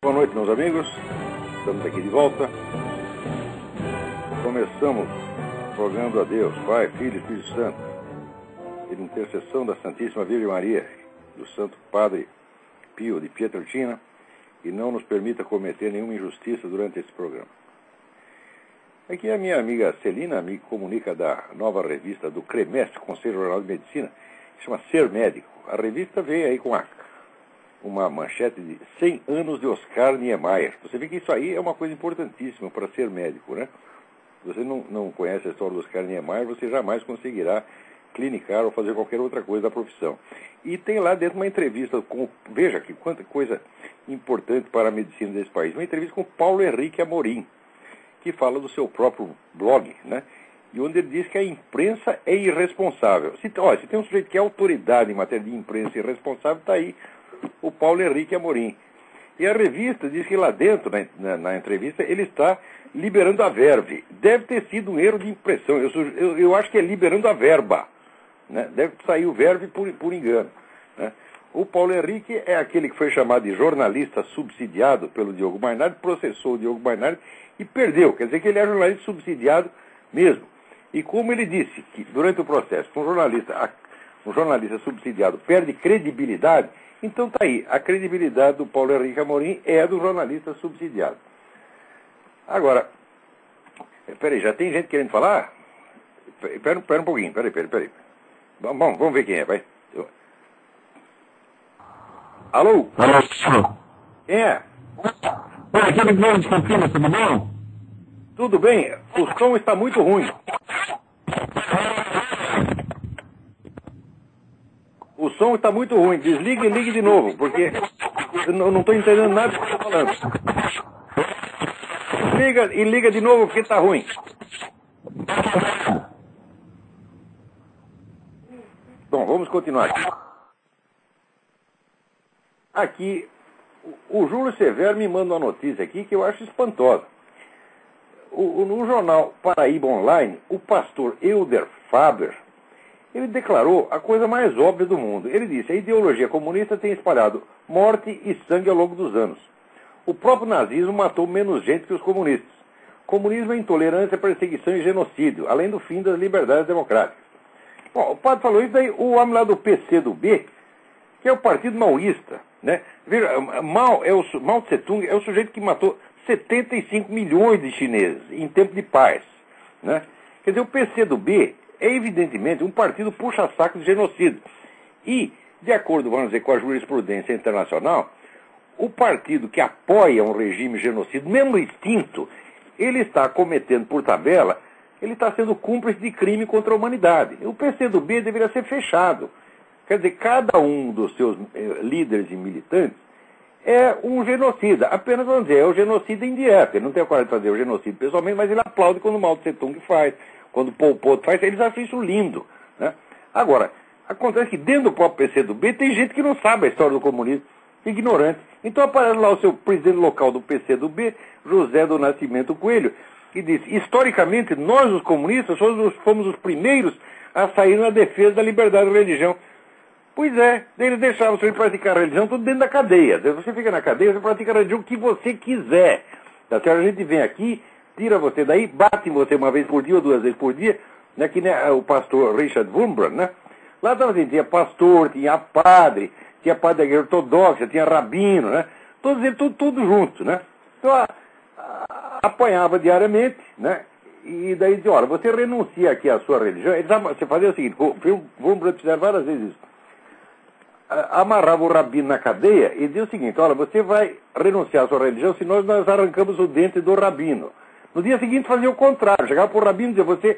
Boa noite, meus amigos. Estamos aqui de volta. Começamos rogando a Deus, Pai, Filho e Espírito Santo, pela intercessão da Santíssima Virgem Maria, do Santo Padre Pio de Pietrelcina, e não nos permita cometer nenhuma injustiça durante esse programa. Aqui a minha amiga Celina me comunica da nova revista do CREMEST, Conselho Regional de Medicina, que chama Ser Médico. A revista veio aí com uma manchete de 100 anos de Oscar Niemeyer. Você vê que isso aí é uma coisa importantíssima para ser médico, né? Se você não conhece a história do Oscar Niemeyer, você jamais conseguirá clinicar ou fazer qualquer outra coisa da profissão. E tem lá dentro uma entrevista com... Veja que quanta coisa importante para a medicina desse país. Uma entrevista com Paulo Henrique Amorim, que fala do seu próprio blog, né? E onde ele diz que a imprensa é irresponsável. Se tem um sujeito que é autoridade em matéria de imprensa irresponsável, está aí o Paulo Henrique Amorim. E a revista diz que lá dentro, na entrevista, ele está liberando a verve. Deve ter sido um erro de impressão. Eu acho que é liberando a verba, né? Deve sair o verve por engano, né? O Paulo Henrique é aquele que foi chamado de jornalista subsidiado pelo Diogo Mainardi, processou o Diogo Mainardi e perdeu. Quer dizer que ele é jornalista subsidiado mesmo. E como ele disse que durante o processo um jornalista subsidiado perde credibilidade, então está aí, a credibilidade do Paulo Henrique Amorim é a do jornalista subsidiado. Agora, peraí, já tem gente querendo falar? Pera um pouquinho, peraí. Vamos ver quem é, vai. Alô? Alô, senhor. Quem é? Oi, aqui do Grande Campinas, tudo bom? Tudo bem, o som está muito ruim. O som está muito ruim. Desligue e ligue de novo, porque eu não estou entendendo nada do que você está falando. Liga e liga de novo, porque está ruim. Bom, vamos continuar aqui. Aqui, o Júlio Severo me manda uma notícia aqui que eu acho espantosa. No jornal Paraíba Online, o pastor Helder Faber, ele declarou a coisa mais óbvia do mundo. Ele disse: a ideologia comunista tem espalhado morte e sangue ao longo dos anos. O próprio nazismo matou menos gente que os comunistas. Comunismo é intolerância, perseguição e genocídio, além do fim das liberdades democráticas. Bom, o padre falou isso, daí o homem lá do PCdoB, que é o partido maoísta, né? Veja, Mao Tse-tung é o sujeito que matou 75 milhões de chineses em tempo de paz, né? Quer dizer, o PCdoB é evidentemente um partido puxa-saco de genocídio. E, de acordo, vamos dizer, com a jurisprudência internacional, o partido que apoia um regime genocida, mesmo extinto, ele está cometendo por tabela, ele está sendo cúmplice de crime contra a humanidade. O PCdoB deveria ser fechado. Quer dizer, cada um dos seus líderes e militantes é um genocida. Apenas, vamos dizer, é o genocida indireto. Ele não tem a coragem de fazer o genocídio pessoalmente, mas ele aplaude quando o Mao Tse-tung faz, quando o Pol Pot faz, eles acham isso lindo, né? Agora, acontece que dentro do próprio PCdoB tem gente que não sabe a história do comunismo, ignorante. Então aparece lá o seu presidente local do PCdoB, José do Nascimento Coelho, que diz: historicamente, nós os comunistas fomos os primeiros a sair na defesa da liberdade de religião. Pois é, eles deixavam você praticar a religião tudo dentro da cadeia. Você fica na cadeia, você pratica a religião que você quiser. Tá certo? A gente vem aqui, tira você daí, bate em você uma vez por dia ou duas vezes por dia, né, que nem o pastor Richard Wurmbrand, né? Lá assim, tinha pastor, tinha padre da igreja ortodoxa, tinha rabino, né? Todos eles, tudo junto, né? Então, apanhava diariamente, né? E daí dizia: olha, você renuncia aqui à sua religião. Você fazia o seguinte, o Wurmbrand fizeram várias vezes isso. Amarrava o rabino na cadeia e dizia o seguinte: olha, você vai renunciar à sua religião, senão nós arrancamos o dente do rabino. No dia seguinte fazia o contrário, chegava para o rabino e dizia: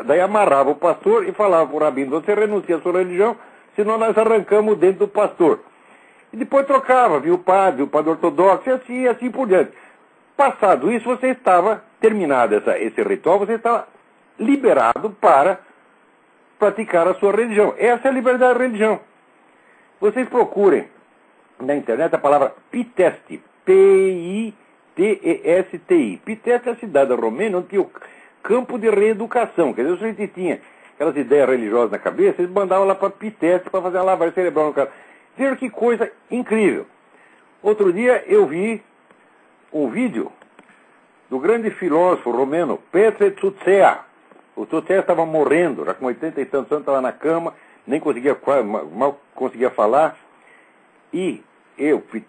daí amarrava o pastor e falava para o rabino: você renuncia à sua religião, senão nós arrancamos o dente do pastor. E depois trocava, viu o padre ortodoxo, e assim por diante. Passado isso, você estava, terminado esse ritual, você estava liberado para praticar a sua religião. Essa é a liberdade da religião. Vocês procurem na internet a palavra Pitesti, P-I-T-E-S-T-I. Pitesti é a cidade romena onde tinha o campo de reeducação. Quer dizer, o sujeito tinha aquelas ideias religiosas na cabeça, eles mandavam lá para Pitesti para fazer a lavagem cerebral no cara. Veja que coisa incrível. Outro dia eu vi um vídeo do grande filósofo romeno Petre Tsutsea. O Tsutsea estava morrendo, já com 80 e tantos anos, estava na cama, nem conseguia, mal conseguia falar. E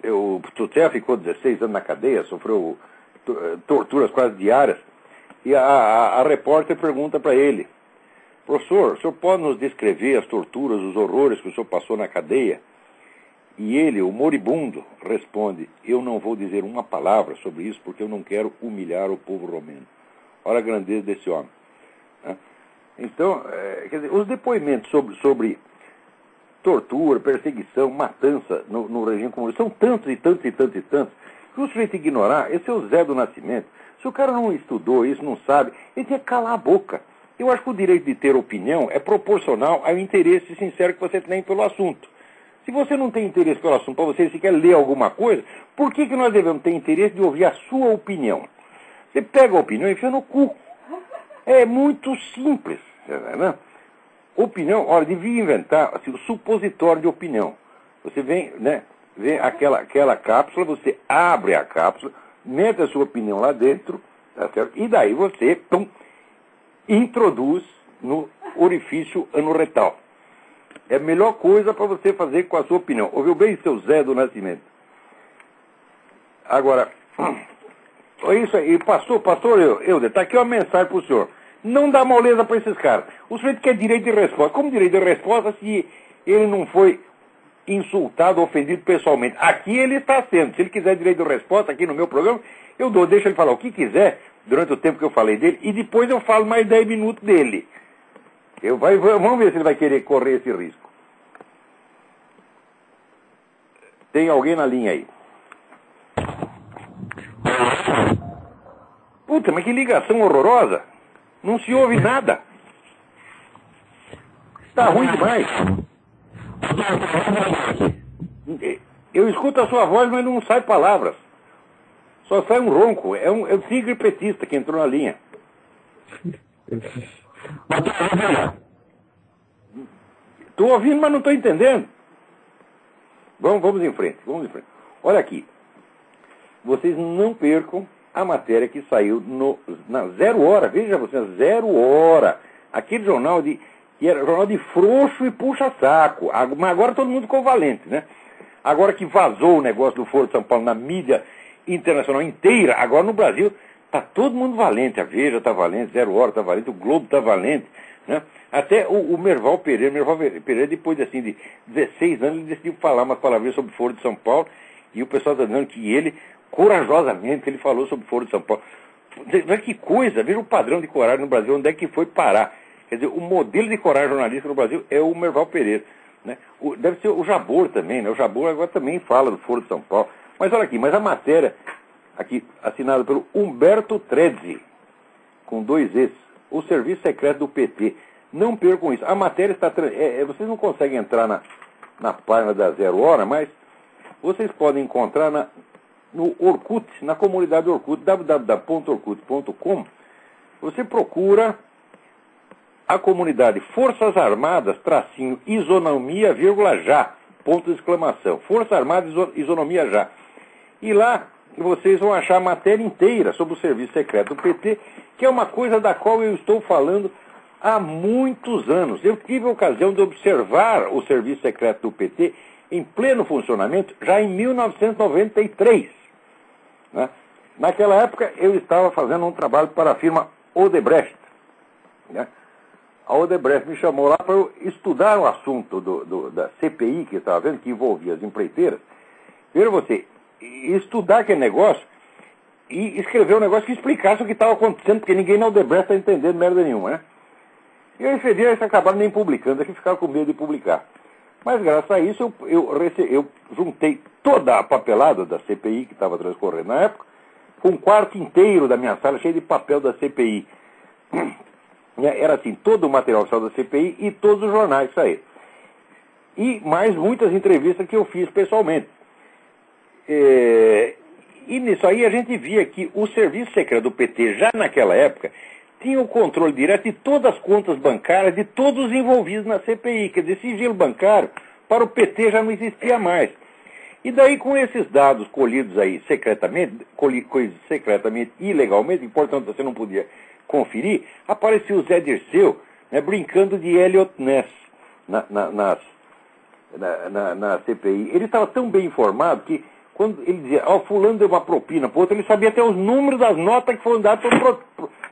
o Tsutsea ficou 16 anos na cadeia, sofreu torturas quase diárias. E a repórter pergunta para ele: professor, o senhor pode nos descrever as torturas, os horrores que o senhor passou na cadeia? E ele, o moribundo, responde: eu não vou dizer uma palavra sobre isso porque eu não quero humilhar o povo romeno. Olha a grandeza desse homem. Então, quer dizer, os depoimentos sobre tortura, perseguição, matança no regime comunista são tantos e tantos e tantos e tantos que o sujeito ignorar. Esse é o Zé do Nascimento. Se o cara não estudou isso, não sabe, ele tem que calar a boca. Eu acho que o direito de ter opinião é proporcional ao interesse sincero que você tem pelo assunto. Se você não tem interesse pelo assunto, para você quer ler alguma coisa, por que nós devemos ter interesse de ouvir a sua opinião? Você pega a opinião e enfia no cu. É muito simples. Né? Opinião, olha, devia inventar assim, o supositório de opinião. Você vem aquela cápsula, você abre a cápsula, mete a sua opinião lá dentro, tá certo? E daí você introduz no orifício anorretal. É a melhor coisa para você fazer com a sua opinião. Ouviu bem, seu Zé do Nascimento? Agora, é isso aí. Pastor Euder, está aqui uma mensagem para o senhor. Não dá moleza para esses caras. O sujeito quer direito de resposta. Como direito de resposta se ele não foi insultado, ofendido pessoalmente? Aqui ele está sendo. Se ele quiser direito de resposta aqui no meu programa, eu deixo ele falar o que quiser durante o tempo que eu falei dele e depois eu falo mais 10 minutos dele. Vamos ver se ele vai querer correr esse risco. Tem alguém na linha aí? Puta, mas que ligação horrorosa. Não se ouve nada. Está ruim demais. Eu escuto a sua voz, mas não sai palavras. Só sai um ronco. É o tigre petista que entrou na linha. Estou ouvindo, mas não estou entendendo. Vamos em frente. Olha aqui. Vocês não percam a matéria que saiu na 0 Hora. Veja vocês, 0 Hora. Aquele jornal que era jornal de frouxo e puxa-saco. Mas agora todo mundo ficou valente, né? Agora que vazou o negócio do Foro de São Paulo na mídia internacional inteira, agora no Brasil está todo mundo valente. A Veja está valente, 0 Hora está valente, o Globo está valente, né? Até o Merval Pereira, depois assim, de 16 anos, ele decidiu falar umas palavrinhas sobre o Foro de São Paulo, e o pessoal está dizendo que ele, corajosamente, ele falou sobre o Foro de São Paulo. Que coisa, veja o padrão de coragem no Brasil, onde é que foi parar. Quer dizer, o modelo de coragem jornalística no Brasil é o Merval Pereira, né? Deve ser o Jabor também, né? O Jabor agora também fala do Foro de São Paulo. Mas olha aqui, mas a matéria, aqui, assinada pelo Humberto Trezzi, com 2 Es, o Serviço Secreto do PT. Não percam isso. A matéria está... vocês não conseguem entrar na página da 0 Hora, mas vocês podem encontrar no Orkut, na comunidade Orkut, www.orkut.com. Você procura a comunidade Forças Armadas, tracinho, isonomia, já, ponto de exclamação. Forças Armadas, isonomia, já. E lá vocês vão achar a matéria inteira sobre o Serviço Secreto do PT, que é uma coisa da qual eu estou falando há muitos anos. Eu tive a ocasião de observar o Serviço Secreto do PT em pleno funcionamento já em 1993. Né? Naquela época eu estava fazendo um trabalho para a firma Odebrecht. Né? A Odebrecht me chamou lá para eu estudar o assunto da CPI que eu estava vendo, que envolvia as empreiteiras. Veja você, estudar aquele negócio e escrever um negócio que explicasse o que estava acontecendo, porque ninguém na Odebrecht está entendendo merda nenhuma, né? E eu escrevi, eles acabaram nem publicando, aqui ficaram com medo de publicar. Mas graças a isso eu juntei toda a papelada da CPI que estava transcorrendo na época, com um quarto inteiro da minha sala cheio de papel da CPI. Era assim, todo o material da CPI e todos os jornais saíram. E mais muitas entrevistas que eu fiz pessoalmente. E nisso aí a gente via que o Serviço Secreto do PT, já naquela época, tinha o controle direto de todas as contas bancárias de todos os envolvidos na CPI. Quer dizer, sigilo bancário para o PT já não existia mais. E daí, com esses dados colhidos aí secretamente, ilegalmente, e, portanto você não podia conferir, apareceu o Zé Dirceu, né, brincando de Elliot Ness na CPI. Ele estava tão bem informado que quando ele dizia, fulano deu uma propina pro outro, ele sabia até os números das notas que foram dadas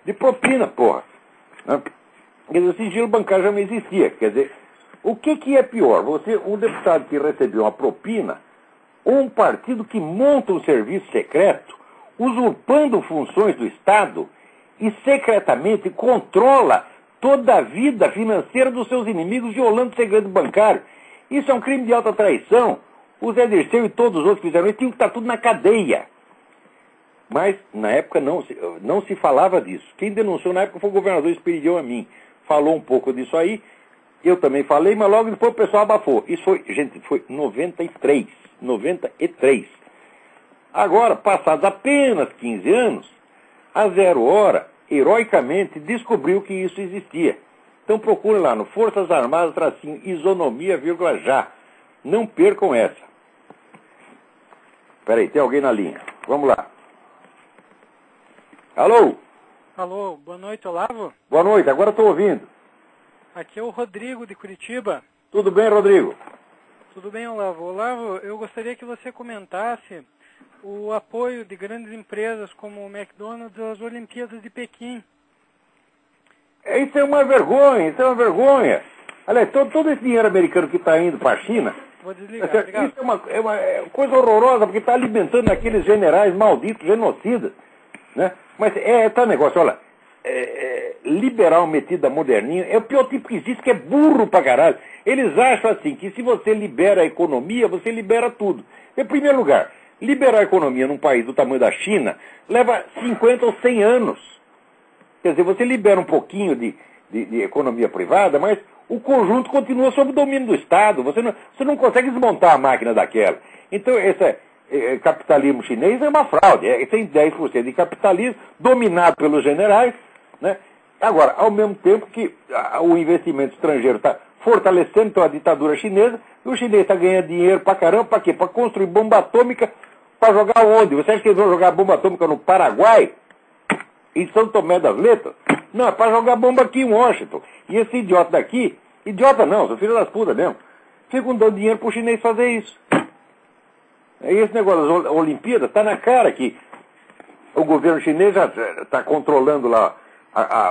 de propina, porra. Né? Quer dizer, o sigilo bancário já não existia. Quer dizer, o que é pior? Um deputado que recebeu uma propina, ou um partido que monta um serviço secreto, usurpando funções do Estado e secretamente controla toda a vida financeira dos seus inimigos, violando o segredo bancário. Isso é um crime de alta traição. O Zé Dirceu e todos os outros que fizeram isso tinham que estar tudo na cadeia. Mas, na época, não se falava disso. Quem denunciou na época foi o governador Esperidião Amin. Falou um pouco disso aí, eu também falei, mas logo depois o pessoal abafou. Isso foi, gente, foi 93. Agora, passados apenas 15 anos, a Zero Hora, heroicamente, descobriu que isso existia. Então procure lá no Forças Armadas, isonomia, já. Não percam essa. Peraí, tem alguém na linha. Vamos lá. Alô? Alô, boa noite, Olavo. Boa noite, agora estou ouvindo. Aqui é o Rodrigo, de Curitiba. Tudo bem, Rodrigo? Tudo bem, Olavo. Olavo, eu gostaria que você comentasse o apoio de grandes empresas como o McDonald's às Olimpíadas de Pequim. Isso é uma vergonha, Aliás, todo esse dinheiro americano que está indo para a China, Vou desligar, isso é uma coisa horrorosa, porque está alimentando aqueles generais malditos, genocidas. Né? Mas tá negócio, olha, liberal metido a moderninho, é o pior tipo que existe, que é burro pra caralho. Eles acham assim, que se você libera a economia, você libera tudo. Em primeiro lugar, liberar a economia num país do tamanho da China leva 50 ou 100 anos. Quer dizer, você libera um pouquinho de economia privada, mas o conjunto continua sob o domínio do Estado. Você não consegue desmontar a máquina daquela. Então, esse capitalismo chinês é uma fraude. Tem 10% de capitalismo dominado pelos generais. Né? Agora, ao mesmo tempo que o investimento estrangeiro está fortalecendo então, a ditadura chinesa, e o chinês está ganhando dinheiro pra caramba, para quê? Para construir bomba atômica, para jogar onde? Você acha que eles vão jogar bomba atômica no Paraguai? Em São Tomé das Letras? Não, é para jogar bomba aqui em Washington. E esse idiota daqui, idiota não, sou filho das putas mesmo, ficam dando dinheiro pro chinês fazer isso. E esse negócio das Olimpíadas, está na cara que o governo chinês já está controlando lá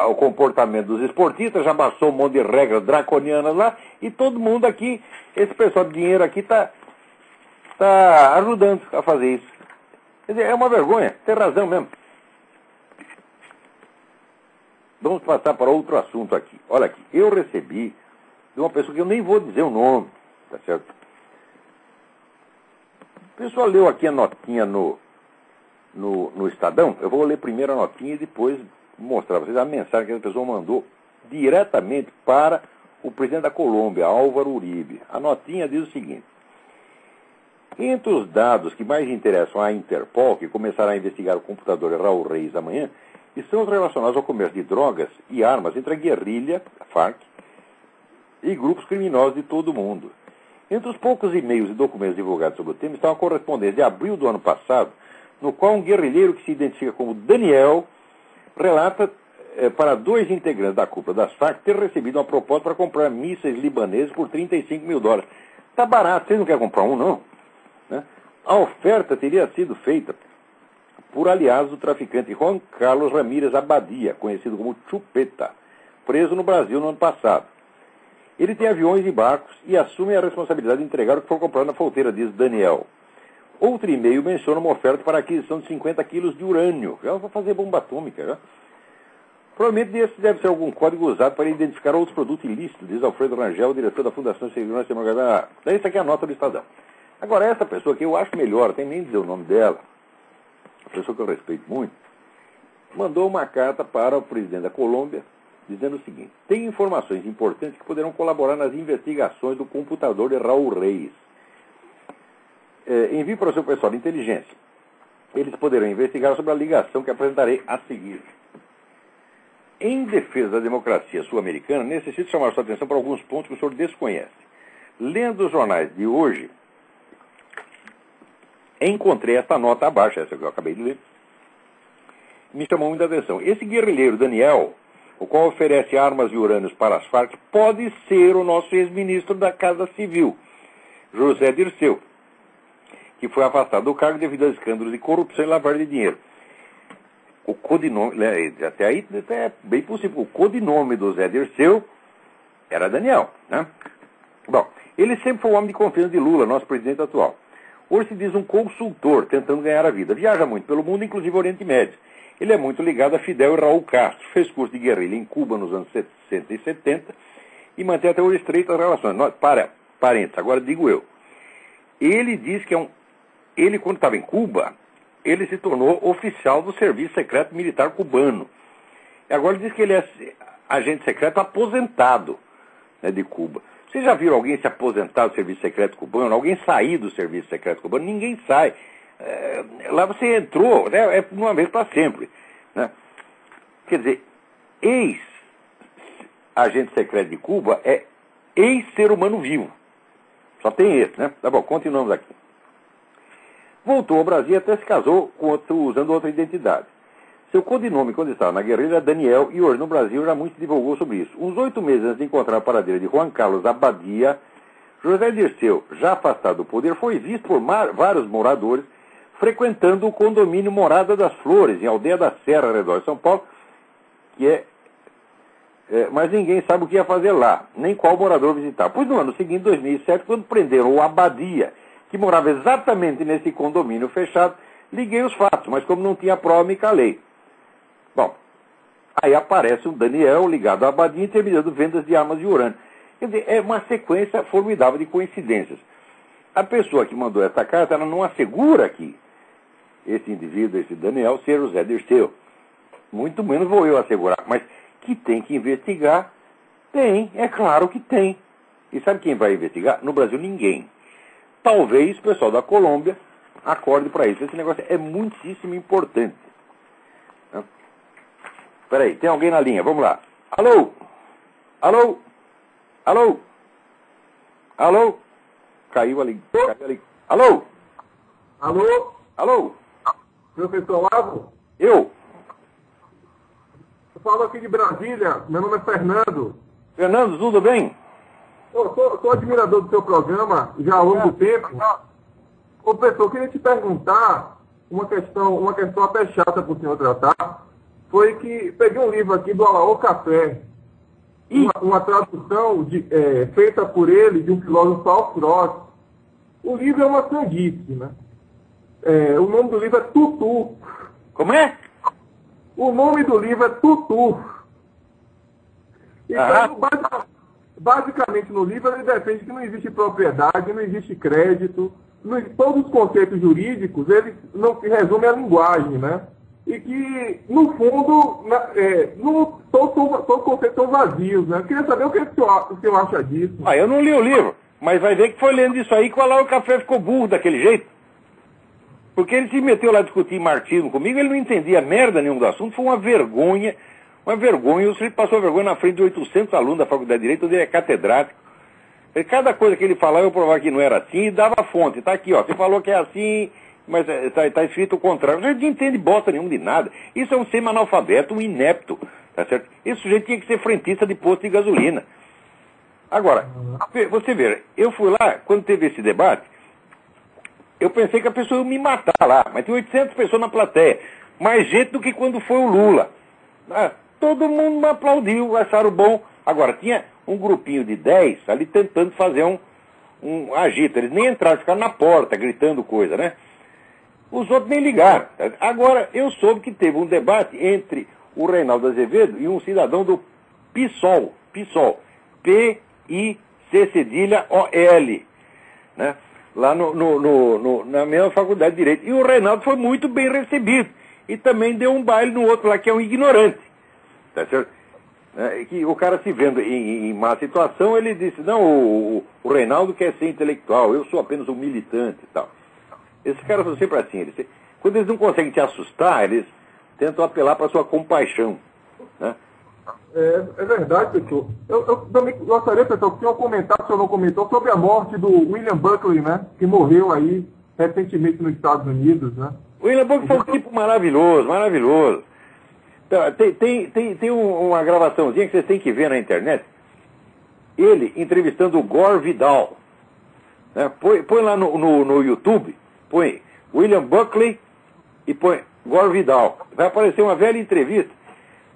o comportamento dos esportistas, já passou um monte de regras draconianas lá, e todo mundo aqui, esse pessoal de dinheiro aqui está ajudando a fazer isso. Quer dizer, é uma vergonha, tem razão mesmo. Vamos passar para outro assunto aqui. Olha aqui, eu recebi de uma pessoa que eu nem vou dizer o nome, tá certo? O pessoal leu aqui a notinha no Estadão. Eu vou ler primeiro a notinha e depois mostrar a vocês a mensagem que a pessoa mandou diretamente para o presidente da Colômbia, Álvaro Uribe. A notinha diz o seguinte: entre os dados que mais interessam à Interpol, que começará a investigar o computador de Raul Reis amanhã, estão relacionados ao comércio de drogas e armas entre a guerrilha, a FARC, e grupos criminosos de todo o mundo. Entre os poucos e-mails e documentos divulgados sobre o tema está uma correspondência de abril do ano passado, no qual um guerrilheiro que se identifica como Daniel relata para 2 integrantes da cúpula das FARC ter recebido uma proposta para comprar mísseis libaneses por $35 mil. Está barato, vocês não querem comprar um, não? Né? A oferta teria sido feita por aliados do traficante Juan Carlos Ramírez Abadia, conhecido como Chupeta, preso no Brasil no ano passado. Ele tem aviões e barcos e assume a responsabilidade de entregar o que for comprado na fronteira, diz Daniel. Outro e-mail menciona uma oferta para a aquisição de 50 quilos de urânio. Já vai fazer bomba atômica, já. Provavelmente esse deve ser algum código usado para identificar outros produtos ilícitos, diz Alfredo Rangel, diretor da Fundação de Segurança Democrática. Essa aqui é a nota do Estadão. Agora, essa pessoa que eu acho melhor, tem nem dizer o nome dela, a pessoa que eu respeito muito, mandou uma carta para o presidente da Colômbia, dizendo o seguinte: tem informações importantes que poderão colaborar nas investigações do computador de Raul Reis. Envie para o seu pessoal de inteligência. Eles poderão investigar sobre a ligação que apresentarei a seguir. Em defesa da democracia sul-americana, necessito chamar sua atenção para alguns pontos que o senhor desconhece. Lendo os jornais de hoje, encontrei esta nota abaixo, essa que eu acabei de ler, me chamou muita atenção. Esse guerrilheiro Daniel, o qual oferece armas e urânios para as Farc, pode ser o nosso ex-ministro da Casa Civil, José Dirceu, que foi afastado do cargo devido a escândalos de corrupção e lavagem de dinheiro. O codinome, até aí é bem possível, o codinome do Zé Dirceu era Daniel, né? Bom, ele sempre foi o homem de confiança de Lula, nosso presidente atual. Hoje se diz um consultor tentando ganhar a vida. Viaja muito pelo mundo, inclusive o Oriente Médio. Ele é muito ligado a Fidel e Raul Castro. Fez curso de guerrilha em Cuba nos anos 60 e 70 e mantém até hoje estreitas relações. Parênteses, agora digo eu. Ele diz que ele, quando estava em Cuba, ele se tornou oficial do Serviço Secreto Militar Cubano. E agora ele diz que ele é agente secreto aposentado, né, de Cuba. Vocês já viram alguém se aposentar do Serviço Secreto Cubano? Alguém sair do Serviço Secreto Cubano? Ninguém sai. Lá você entrou, né, é uma vez para sempre. Né? Quer dizer, ex-agente secreto de Cuba é ex-ser humano vivo. Só tem esse, né? Tá bom, continuamos aqui. Voltou ao Brasil e até se casou usando outra identidade. Seu codinome quando estava na guerrilha era Daniel e hoje no Brasil já muito se divulgou sobre isso. Uns 8 meses antes de encontrar a paradeira de Juan Carlos Abadia, José Dirceu, já afastado do poder, foi visto por vários moradores frequentando o condomínio Morada das Flores, em Aldeia da Serra, ao redor de São Paulo, mas ninguém sabe o que ia fazer lá, nem qual morador visitar. Pois no ano seguinte, 2007, quando prenderam o Abadia, que morava exatamente nesse condomínio fechado, liguei os fatos, mas como não tinha prova, me calei. Bom, aí aparece um Daniel ligado a Abadia, intermediando vendas de armas de urânio. Quer dizer, é uma sequência formidável de coincidências. A pessoa que mandou essa carta, ela não assegura que esse indivíduo, esse Daniel, seja o Zé Dirceu. Muito menos vou eu assegurar, mas que tem que investigar, tem, é claro que tem. E sabe quem vai investigar? No Brasil, ninguém. Talvez o pessoal da Colômbia acorde para isso. Esse negócio é muitíssimo importante. Espera aí, tem alguém na linha, vamos lá. Alô? Alô? Alô? Alô? Caiu ali. Alô? Alô? Alô? Professor Lavo? Eu falo aqui de Brasília, meu nome é Fernando. Fernando, tudo bem? Sou admirador do seu programa já há longo tempo. Ô, professor, eu queria te perguntar uma questão até chata para o senhor tratar. Foi que peguei um livro aqui do Alaô Café, uma tradução feita por ele de um filósofo Alfrost. O livro é uma sanguíce, né? O nome do livro é Tutu. Como é? O nome do livro é Tutu. Então, basicamente no livro ele defende que não existe propriedade, não existe crédito, todos os conceitos jurídicos, ele não se resume à linguagem, né? E que, no fundo, todos os conceitos são vazios, né? Eu queria saber o que o senhor acha disso. Eu não li o livro, mas vai ver que foi lendo isso aí que o Café ficou burro daquele jeito. Porque ele se meteu lá a discutir marxismo comigo, ele não entendia merda nenhuma do assunto, foi uma vergonha, o sujeito passou vergonha na frente de 800 alunos da Faculdade de Direito, onde ele é catedrático. Cada coisa que ele falava, eu provava que não era assim e dava fonte. Tá aqui, ó, você falou que é assim, mas tá escrito o contrário. A gente não entende bosta nenhuma de nada. Isso é um semi-analfabeto, um inepto, tá certo? Esse sujeito tinha que ser frentista de posto de gasolina. Agora, você vê, eu fui lá, quando teve esse debate, eu pensei que a pessoa ia me matar lá, mas tem 800 pessoas na plateia. Mais gente do que quando foi o Lula. Todo mundo me aplaudiu, acharam bom. Agora, tinha um grupinho de 10 ali tentando fazer um agito. Eles nem entraram, ficaram na porta, gritando coisa, né? Os outros nem ligaram. Agora, eu soube que teve um debate entre o Reinaldo Azevedo e um cidadão do PSOL. P-I-C-O-L. Né? Lá na mesma faculdade de Direito. E o Reinaldo foi muito bem recebido. E também deu um baile no outro lá, que é um ignorante. Tá certo? Que o cara se vendo em má situação, ele disse, não, o Reinaldo quer ser intelectual, eu sou apenas um militante e tal. Esses caras são sempre assim. Quando eles não conseguem te assustar, eles tentam apelar para a sua compaixão. Né? É verdade, pessoal. Eu também gostaria, pessoal, que o senhor comentasse, se o senhor não comentou, sobre a morte do William Buckley, né? Que morreu aí recentemente nos Estados Unidos, né? O William Buckley foi um tipo maravilhoso, maravilhoso. Então, tem uma gravaçãozinha que vocês têm que ver na internet. Ele entrevistando o Gore Vidal. Né? Põe lá no YouTube, põe William Buckley e põe Gore Vidal. Vai aparecer uma velha entrevista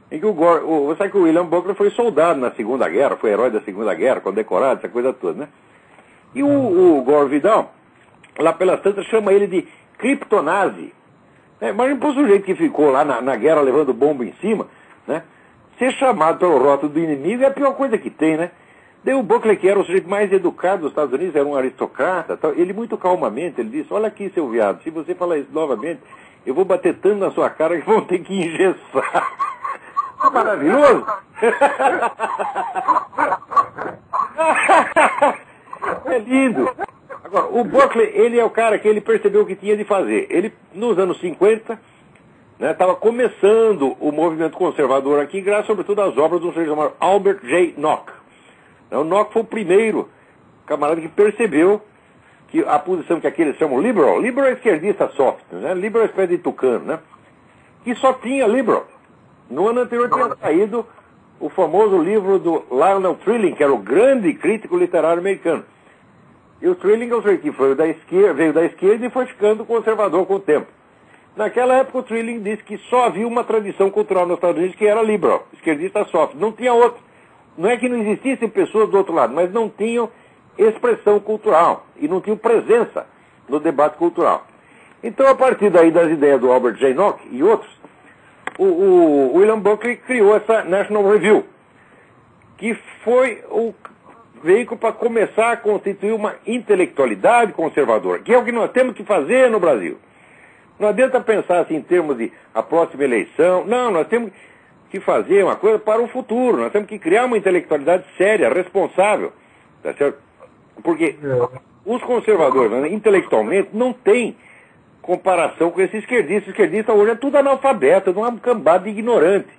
em que você sabe que o William Buckley foi soldado na Segunda Guerra, foi herói da Segunda Guerra, condecorado, essa coisa toda, né? E o Gore Vidal, lá pelas tantas, chama ele de criptonazi. Imagina para o sujeito que ficou lá na guerra levando bomba em cima, né? Ser chamado pelo rótulo do inimigo é a pior coisa que tem, né? Daí o Buckley, que era o sujeito mais educado dos Estados Unidos, era um aristocrata, tal, ele muito calmamente, ele disse, olha aqui, seu viado, se você falar isso novamente, eu vou bater tanto na sua cara que vão ter que engessar. Maravilhoso! É lindo! Agora, o Buckley, ele é o cara que ele percebeu o que tinha de fazer. Ele, nos anos 50, estava começando o movimento conservador aqui, graças sobretudo às obras de um sujeito chamado Albert J. Nock. O Nock foi o primeiro camarada que percebeu que a posição que aqui eles chamam liberal é esquerdista soft, né? Liberal é espécie de tucano, né? Que só tinha liberal. No ano anterior tinha saído o famoso livro do Lionel Trilling, que era o grande crítico literário americano. E o Trilling é o sujeito que veio da esquerda e foi ficando conservador com o tempo. Naquela época o Trilling disse que só havia uma tradição cultural nos Estados Unidos que era liberal, esquerdista soft. Não tinha outra. Não é que não existissem pessoas do outro lado, mas não tinham expressão cultural e não tinham presença no debate cultural. Então, a partir daí das ideias do Albert J. Nock e outros, o William Buckley criou essa National Review, que foi o veículo para começar a constituir uma intelectualidade conservadora, que é o que nós temos que fazer no Brasil. Não adianta pensar assim em termos de a próxima eleição. Não, nós temos que fazer uma coisa para o futuro. Nós temos que criar uma intelectualidade séria, responsável. Tá certo? Porque os conservadores, né, intelectualmente, não têm comparação com esse esquerdista. O esquerdista hoje é tudo analfabeto, não é uma cambada de ignorante.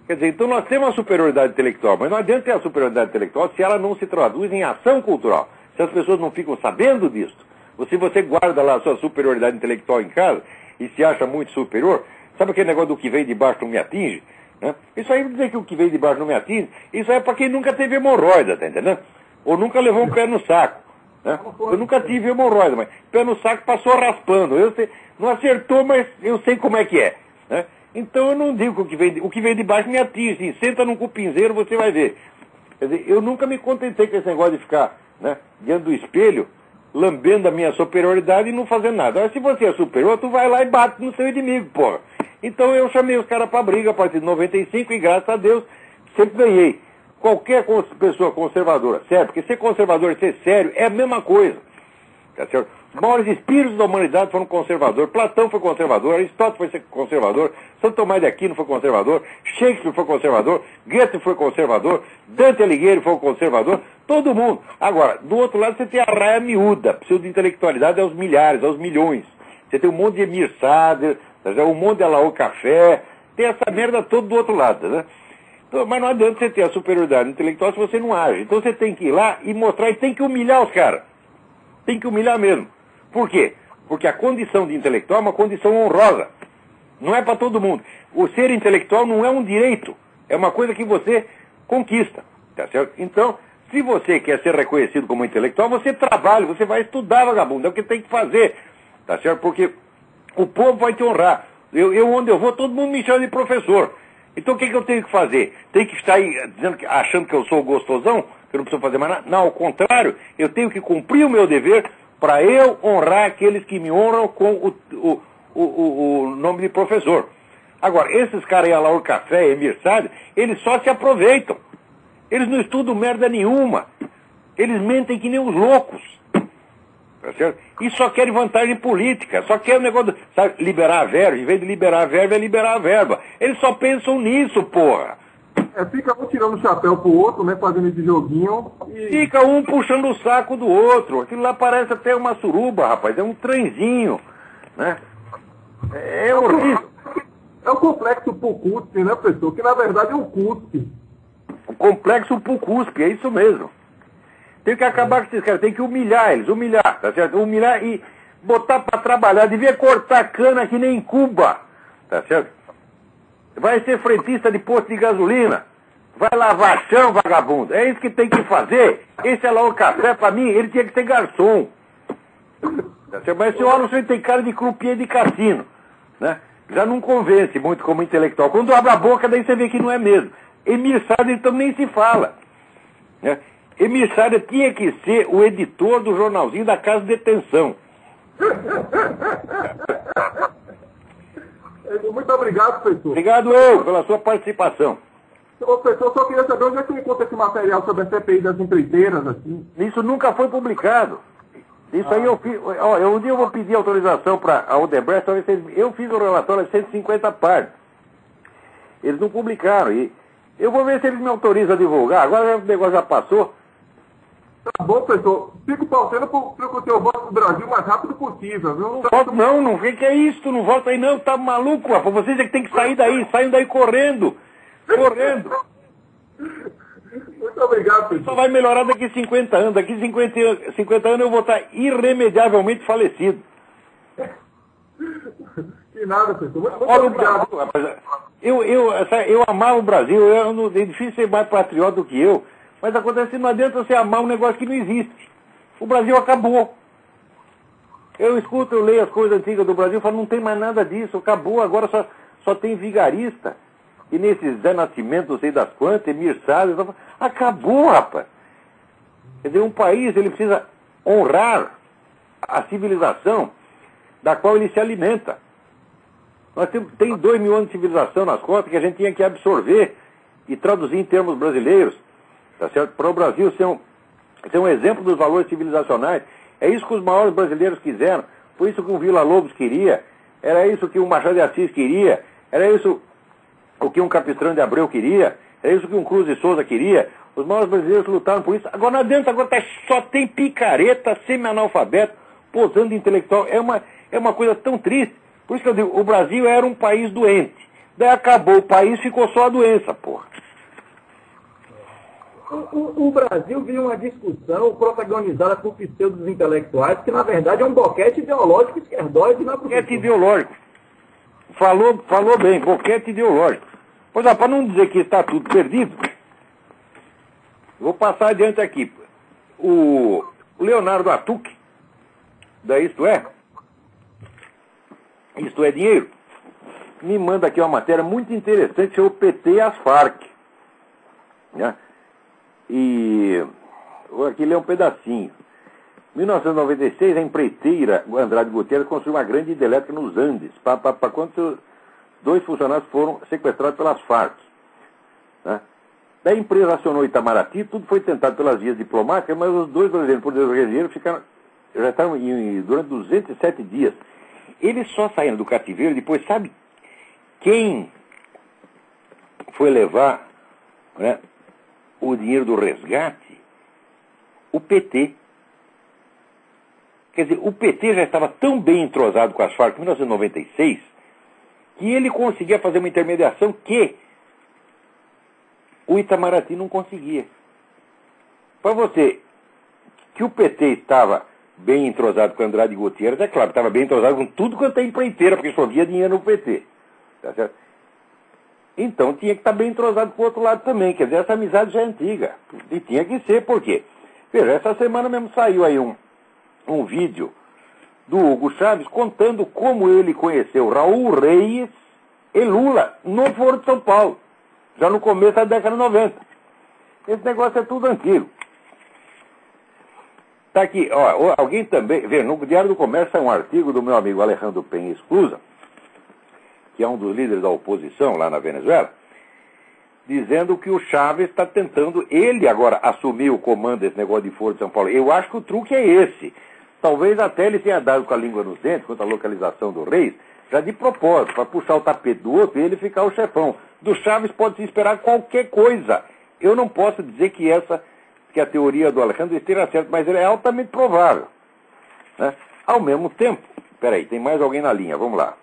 Quer dizer, então nós temos uma superioridade intelectual, mas não adianta ter a superioridade intelectual se ela não se traduz em ação cultural. Se as pessoas não ficam sabendo disso. Ou se você guarda lá a sua superioridade intelectual em casa e se acha muito superior, sabe aquele negócio do que vem de baixo não me atinge? Né? Isso aí, dizer que o que vem de baixo não me atinge, isso é para quem nunca teve hemorroida, tá entendendo? Ou nunca levou um pé no saco. Né? Eu nunca tive hemorroida, mas pé no saco passou raspando. Eu sei, não acertou, mas eu sei como é que é. Né? Então eu não digo que o que vem de baixo me atinge. Sim, senta num cupinzeiro, você vai ver. Quer dizer, eu nunca me contentei com esse negócio de ficar, né, diante do espelho, lambendo a minha superioridade e não fazendo nada. Agora, se você é superior, tu vai lá e bate no seu inimigo, porra. Então eu chamei os caras pra briga a partir de 95 e graças a Deus sempre ganhei. Qualquer pessoa conservadora, sério, porque ser conservador e ser sério é a mesma coisa. Tá certo? Os maiores espíritos da humanidade foram conservadores. Platão foi conservador, Aristóteles foi conservador, Santo Tomás de Aquino foi conservador, Shakespeare foi conservador, Goethe foi conservador, Dante Alighieri foi conservador, todo mundo. Agora, do outro lado você tem a raia miúda, pseudo-intelectualidade aos milhares, aos milhões. Você tem um monte de Emir Sader, um monte de Alaô Café, tem essa merda toda do outro lado, né? Então, mas não adianta você ter a superioridade intelectual se você não age. Então você tem que ir lá e mostrar, e tem que humilhar os caras. Tem que humilhar mesmo. Por quê? Porque a condição de intelectual é uma condição honrosa. Não é para todo mundo. O ser intelectual não é um direito. É uma coisa que você conquista. Tá certo? Então, se você quer ser reconhecido como intelectual, você trabalha, você vai estudar, vagabundo. É o que tem que fazer. Tá certo? Porque o povo vai te honrar. Eu onde eu vou, todo mundo me chama de professor. Então o que eu tenho que fazer? Tem que estar aí achando que eu sou gostosão? Que eu não preciso fazer mais nada? Não, ao contrário, eu tenho que cumprir o meu dever para eu honrar aqueles que me honram com o nome de professor. Agora, esses caras aí, Alaor Café, Emir Sader, eles só se aproveitam. Eles não estudam merda nenhuma. Eles mentem que nem os loucos. Tá certo? E só querem vantagem política, só querem o negócio, sabe, liberar a verba, em vez de liberar a verba, é liberar a verba. Eles só pensam nisso, porra. Fica um tirando o chapéu pro outro, né, fazendo esse joguinho. E... fica um puxando o saco do outro. Aquilo lá parece até uma suruba, rapaz, é um trenzinho, né? É horrível. É o complexo Pucuspe, né, professor? Que na verdade é um cuspe. O complexo Pucuspe, é isso mesmo. Tem que acabar com esses caras, tem que humilhar eles, humilhar, tá certo? Humilhar e botar para trabalhar, devia cortar cana que nem em Cuba, tá certo? Vai ser frentista de posto de gasolina, vai lavar chão, vagabundo, é isso que tem que fazer. Esse é lá o café, para mim, ele tinha que ser garçom. Tá certo? Mas esse Wallace ele tem cara de croupier de cassino, né? Já não convence muito como intelectual. Quando abre a boca, daí você vê que não é mesmo. Emir Sader então nem se fala, né? Emir Sader tinha que ser o editor do jornalzinho da Casa de Detenção. Muito obrigado, professor. Obrigado eu pela sua participação. Ô, professor, só queria saber onde é que encontra esse material sobre a CPI das empreiteiras, assim. Isso nunca foi publicado. Isso aí eu fiz. Um dia eu vou pedir autorização para a Odebrecht. Eu fiz o relatório de 150 páginas. Eles não publicaram. E eu vou ver se eles me autorizam a divulgar. Agora o negócio já passou. Tá bom, professor. Fico torcendo para que o senhor volte para o Brasil o mais rápido possível, viu? Não volto não. O que é isso? Tu não volta aí não. Tá maluco, rapaz. Vocês é que tem que sair daí. Saiam daí correndo. Correndo. Muito obrigado, professor. Só vai melhorar daqui 50 anos. Daqui 50 anos eu vou estar irremediavelmente falecido. Que nada, professor. Muito Olha, obrigado. Rapaz, eu amava o Brasil. É difícil ser mais patriota do que eu. Mas acontece que não adianta você amar um negócio que não existe. O Brasil acabou. Eu leio as coisas antigas do Brasil e falo, não tem mais nada disso, acabou, agora só tem vigarista. E nesses Zé Nascimento, não sei das quantas, Emir Sader, acabou, rapaz. Quer dizer, um país, ele precisa honrar a civilização da qual ele se alimenta. Nós tem 2.000 anos de civilização nas costas que a gente tinha que absorver e traduzir em termos brasileiros, tá certo? Para o Brasil ser um exemplo dos valores civilizacionais. É isso que os maiores brasileiros quiseram. Foi isso que o Vila Lobos queria. Era isso que o Machado de Assis queria. Era isso o que um Capistrano de Abreu queria. Era isso que um Cruz de Souza queria. Os maiores brasileiros lutaram por isso. Agora não adianta, agora só tem picareta, semi-analfabeto, posando de intelectual. É uma coisa tão triste. Por isso que eu digo, o Brasil era um país doente. Daí acabou o país, ficou só a doença, porra. O Brasil viu uma discussão protagonizada por pseudos intelectuais que, na verdade, é um boquete ideológico esquerdóide. Boquete ideológico. Falou bem, boquete ideológico. Pois é, para não dizer que está tudo perdido, vou passar adiante aqui. O Leonardo Atuc, da Isto É Dinheiro, me manda aqui uma matéria muito interessante sobre o PT e as Farc. Né? E vou aqui ler um pedacinho. Em 1996, a empreiteira Andrade Gutierrez construiu uma grande hidrelétrica nos Andes, para quando 2 funcionários foram sequestrados pelas Farc. Né? Da empresa acionou Itamaraty, tudo foi tentado pelas vias diplomáticas, mas os 2 brasileiros por desorganizaram já estavam durante 207 dias. Eles só saíram do cativeiro depois, sabe quem foi levar, né, o dinheiro do resgate? O PT. Quer dizer, o PT já estava tão bem entrosado com as Farc em 1996 que ele conseguia fazer uma intermediação que o Itamaraty não conseguia. Para você, que o PT estava bem entrosado com Andrade Gutierrez, é claro, estava bem entrosado com tudo quanto é empreiteira, porque só havia dinheiro no PT. Tá certo? Então tinha que estar bem entrosado com o outro lado também. Quer dizer, essa amizade já é antiga. E tinha que ser, por quê? Veja, essa semana mesmo saiu aí um vídeo do Hugo Chávez contando como ele conheceu Raul Reis e Lula no Foro de São Paulo, já no começo da década de 90. Esse negócio é tudo antigo. Tá aqui, ó, alguém também, vê, no Diário do Comércio é um artigo do meu amigo Alejandro Penha Esclusa, que é um dos líderes da oposição lá na Venezuela, dizendo que o Chávez está tentando, ele agora, assumir o comando desse negócio de Foro de São Paulo. Eu acho que o truque é esse. Talvez até ele tenha dado com a língua nos dentes, quanto à localização do Reis, já de propósito, para puxar o tapete do outro e ele ficar o chefão. Do Chávez pode-se esperar qualquer coisa. Eu não posso dizer que a teoria do Alejandro esteja certa, mas ele é altamente provável. Né? Ao mesmo tempo, peraí, tem mais alguém na linha, vamos lá.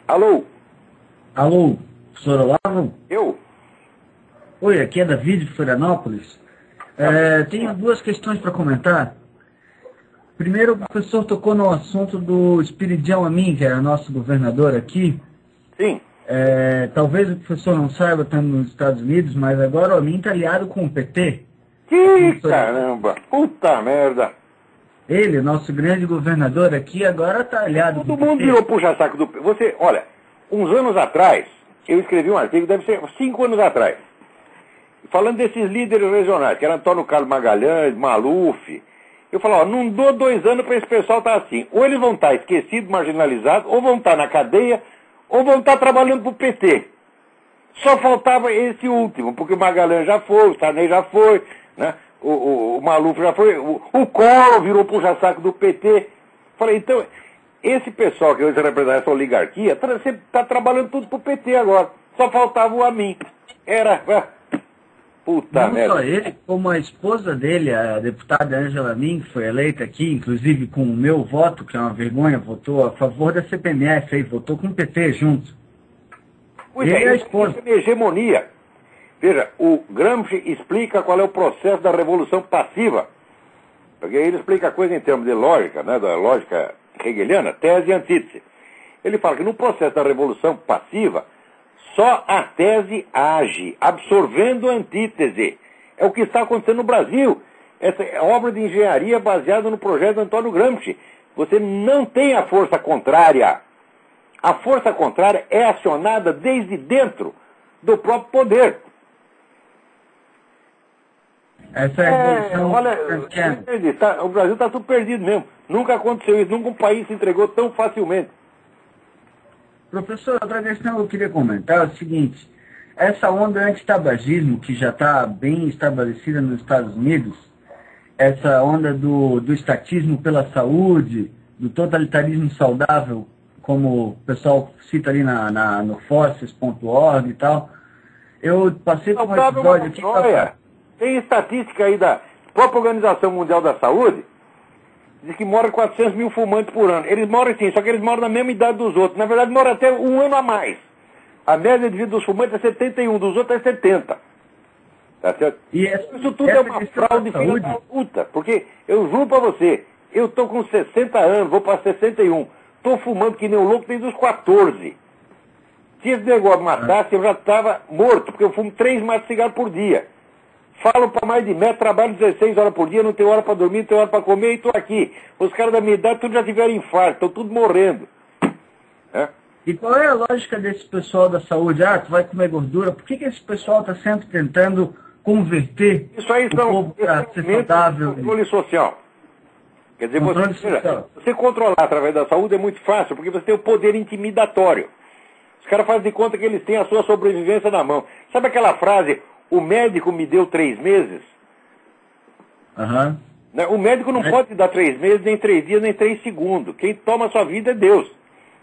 Alô? Alô, professor Olavo? Eu? Oi, aqui é David de Florianópolis. Tenho 2 questões para comentar. Primeiro, o professor tocou no assunto do Espiridião Amin, que era nosso governador aqui. Sim. Talvez o professor não saiba, estando nos Estados Unidos, mas agora o Amin está aliado com o PT. Que caramba! Puta merda! Ele, nosso grande governador aqui, agora está aliado com o PT. Todo mundo virou puxa-saco do PT. Você, olha, uns anos atrás, eu escrevi um artigo, deve ser 5 anos atrás, falando desses líderes regionais, que eram Antônio Carlos Magalhães, Maluf. Eu falava, não dou 2 anos para esse pessoal estar assim. Ou eles vão estar esquecidos, marginalizados, ou vão estar na cadeia, ou vão estar trabalhando para o PT. Só faltava esse último, porque o Magalhães já foi, o Sarney já foi, né? O Maluf já foi, o Collor virou puxa-saco do PT. Falei, então, esse pessoal que hoje representa essa oligarquia, está trabalhando tudo para o PT agora. Só faltava o Amin. Puta não merda. Só ele, como a esposa dele, a deputada Angela Amin, que foi eleita aqui, inclusive com o meu voto, que é uma vergonha, votou a favor da CPMF, aí, votou com o PT junto. Pois ele é, a esposa. Isso é hegemonia. Veja, o Gramsci explica qual é o processo da revolução passiva. Porque ele explica a coisa em termos de lógica, né, da lógica hegeliana, tese e antítese. Ele fala que no processo da revolução passiva, só a tese age, absorvendo a antítese. É o que está acontecendo no Brasil. Essa é obra de engenharia baseada no projeto de Antônio Gramsci. Você não tem a força contrária. A força contrária é acionada desde dentro do próprio poder. Essa é a revolução. Olha, o Brasil está tudo perdido mesmo. Nunca aconteceu isso, nunca um país se entregou tão facilmente. Professor, outra questão que eu queria comentar é o seguinte. Essa onda anti-tabagismo, que já está bem estabelecida nos Estados Unidos, essa onda do estatismo pela saúde, do totalitarismo saudável, como o pessoal cita ali no forces.org e tal, eu passei por um episódio aqui... Tem estatística aí da própria Organização Mundial da Saúde, diz que moram 400 mil fumantes por ano. Eles moram sim, só que eles moram na mesma idade dos outros. Na verdade, moram até 1 ano a mais. A média de vida dos fumantes é 71, dos outros é 70. Tá certo? E isso tudo é uma fraude filha da puta. Porque eu juro pra você, eu tô com 60 anos, vou pra 61. Tô fumando que nem um louco desde os 14. Se esse negócio matasse, eu já estava morto, porque eu fumo 3 maços de cigarro por dia. Falo para mais de metro, trabalho 16 horas por dia, não tenho hora para dormir, não tenho hora para comer e estou aqui. Os caras da minha idade tudo já tiveram infarto, estão tudo morrendo. É? E qual é a lógica desse pessoal da saúde? Ah, tu vai comer gordura. Por que esse pessoal está sempre tentando converter o povo para ser saudável? Controle social. Quer dizer, você controlar através da saúde é muito fácil, porque você tem o poder intimidatório. Os caras fazem de conta que eles têm a sua sobrevivência na mão. Sabe aquela frase... O médico me deu 3 meses. Uhum. O médico não pode te dar 3 meses, nem 3 dias, nem 3 segundos. Quem toma a sua vida é Deus.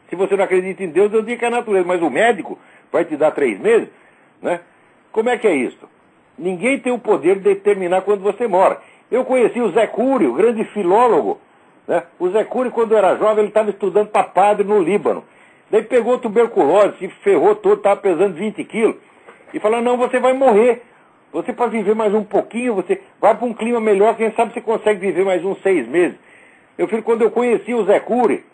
Se você não acredita em Deus, eu digo que é a natureza. Mas o médico vai te dar 3 meses, né? Como é que é isso? Ninguém tem o poder de determinar quando você mora. Eu conheci o Zé Cury, o grande filólogo. Né? O Zé Cury, quando era jovem, ele estava estudando para padre no Líbano. Daí pegou tuberculose, se ferrou todo, estava pesando 20 quilos. E falou, não, você vai morrer. Você pode viver mais um pouquinho, você vai para um clima melhor, quem sabe você consegue viver mais uns 6 meses. Meu filho, quando eu conheci o Zé Cury,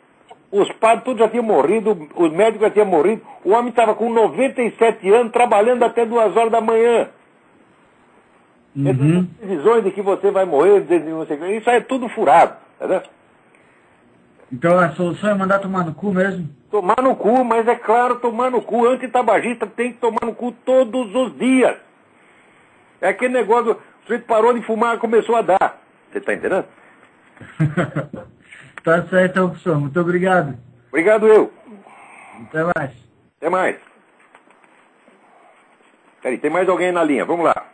os padres todos já tinham morrido, os médicos já tinham morrido, o homem estava com 97 anos, trabalhando até 2 horas da manhã. Uhum. Visões de que você vai morrer, isso aí é tudo furado, entendeu? Então a solução é mandar tomar no cu mesmo? Tomar no cu, mas é claro, tomar no cu. Antitabagista tem que tomar no cu todos os dias. É aquele negócio, o sujeito parou de fumar e começou a dar. Você está entendendo? Tá certo, então, professor. Muito obrigado. Obrigado eu. Até mais. Até mais. Peraí, tem mais alguém na linha. Vamos lá.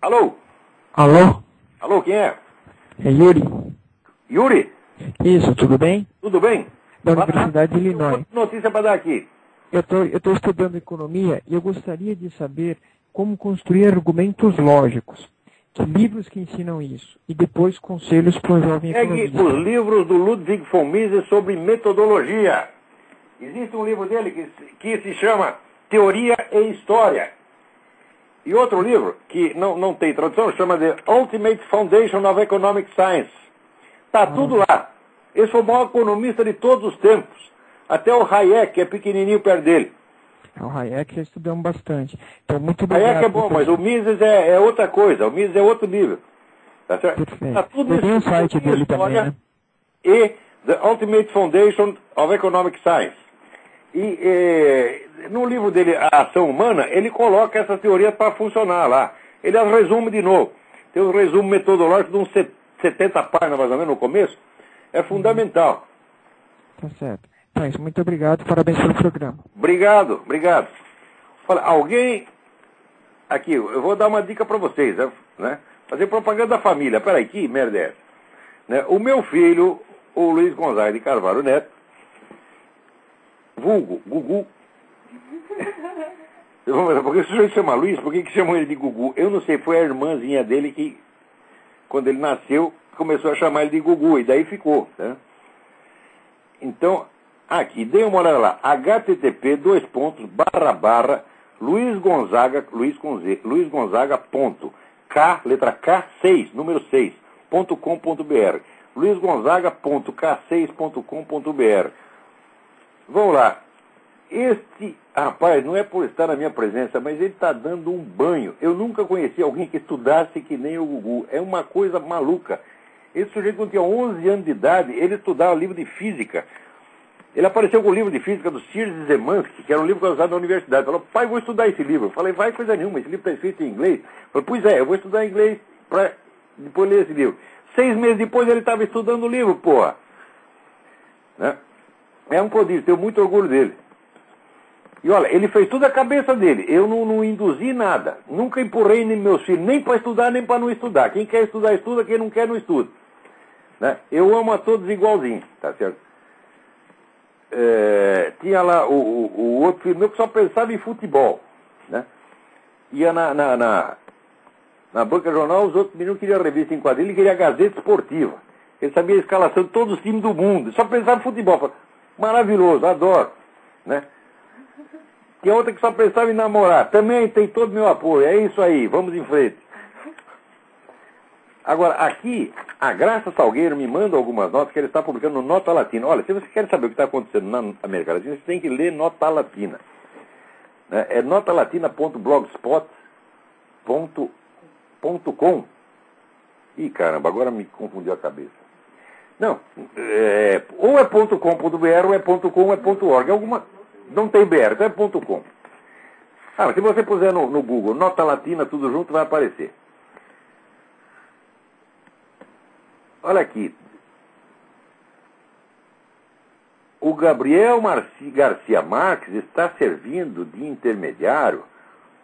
Alô? Alô? Alô, quem é? É Yuri. Yuri? Isso, tudo bem? Tudo bem? Da Universidade de Illinois. Notícia para dar aqui. Eu tô estudando economia e eu gostaria de saber como construir argumentos lógicos. Que livros que ensinam isso? E depois conselhos para o jovem economista. Pegue os livros do Ludwig von Mises sobre metodologia. Existe um livro dele que se chama Teoria e História. E outro livro, que não tem tradução, chama de Ultimate Foundation of Economic Science. Está tudo lá. Esse foi o maior economista de todos os tempos. Até o Hayek, que é pequenininho perto dele. O Hayek já estudamos bastante. Então, muito obrigado. Hayek é bom, mas o Mises é outra coisa. O Mises é outro nível. Tá certo? Perfeito. Tá tudo Tem um site dele também, né? E The Ultimate Foundation of Economic Science. E no livro dele, A Ação Humana, ele coloca essas teorias para funcionar lá. Ele as resume de novo. Tem um resumo metodológico de uns 70 páginas, mais ou menos, no começo. É fundamental. Tá certo. Então, isso, muito obrigado. Parabéns pelo programa. Obrigado. Olha, alguém... Aqui, eu vou dar uma dica para vocês, né? Fazer propaganda da família. Peraí, que merda é essa? Né? O meu filho, o Luiz Gonzaga de Carvalho Neto, vulgo, Gugu. Porque o sujeito chama Luiz, por que chamam ele de Gugu? Eu não sei, foi a irmãzinha dele que, quando ele nasceu, começou a chamar ele de Gugu, e daí ficou. Né? Então, aqui, dê uma olhada lá, http://Luiz Gonzaga, Luiz com Z, Luiz Gonzaga, letra K, 6, número 6, .com.br. luizgonzaga.k6.com.br. Vamos lá. Este rapaz, não é por estar na minha presença, mas ele está dando um banho. Eu nunca conheci alguém que estudasse que nem o Gugu. É uma coisa maluca. Esse sujeito, quando tinha 11 anos de idade, ele estudava livro de física. Ele apareceu com o livro de física do Sir Zemansky, que era um livro que eu usava na universidade. Falou, pai, vou estudar esse livro. Eu falei, vai, coisa nenhuma, esse livro está escrito em inglês. Eu falei, pois é, eu vou estudar inglês para depois ler esse livro. 6 meses depois ele estava estudando o livro, porra. Né? É um prodígio, tenho muito orgulho dele. E olha, ele fez tudo a cabeça dele. Eu não induzi nada. Nunca empurrei nem meus filhos, nem para estudar, nem para não estudar. Quem quer estudar, estuda. Quem não quer, não estuda. Né? Eu amo a todos igualzinho, tá certo? Tinha lá o outro filho meu que só pensava em futebol. Né? Ia na banca jornal, os outros meninos queriam revista em quadrilha, ele queria a Gazeta Esportiva. Ele sabia a escalação de todos os times do mundo. Só pensava em futebol. Maravilhoso, adoro. Né? Tinha outra que só pensava em namorar. Também tem todo o meu apoio. É isso aí, vamos em frente. Agora, aqui, a Graça Salgueiro me manda algumas notas que ele está publicando no Nota Latina. Olha, se você quer saber o que está acontecendo na América Latina, você tem que ler Nota Latina. Né? É notalatina.blogspot.com. Ih, caramba, agora me confundiu a cabeça. Não, ou é .com.br, ou é .com, ou é .org. Não tem BR, então é .com. Mas se você puser no Google Nota Latina, tudo junto, vai aparecer. Olha aqui. O Gabriel Garcia Marques está servindo de intermediário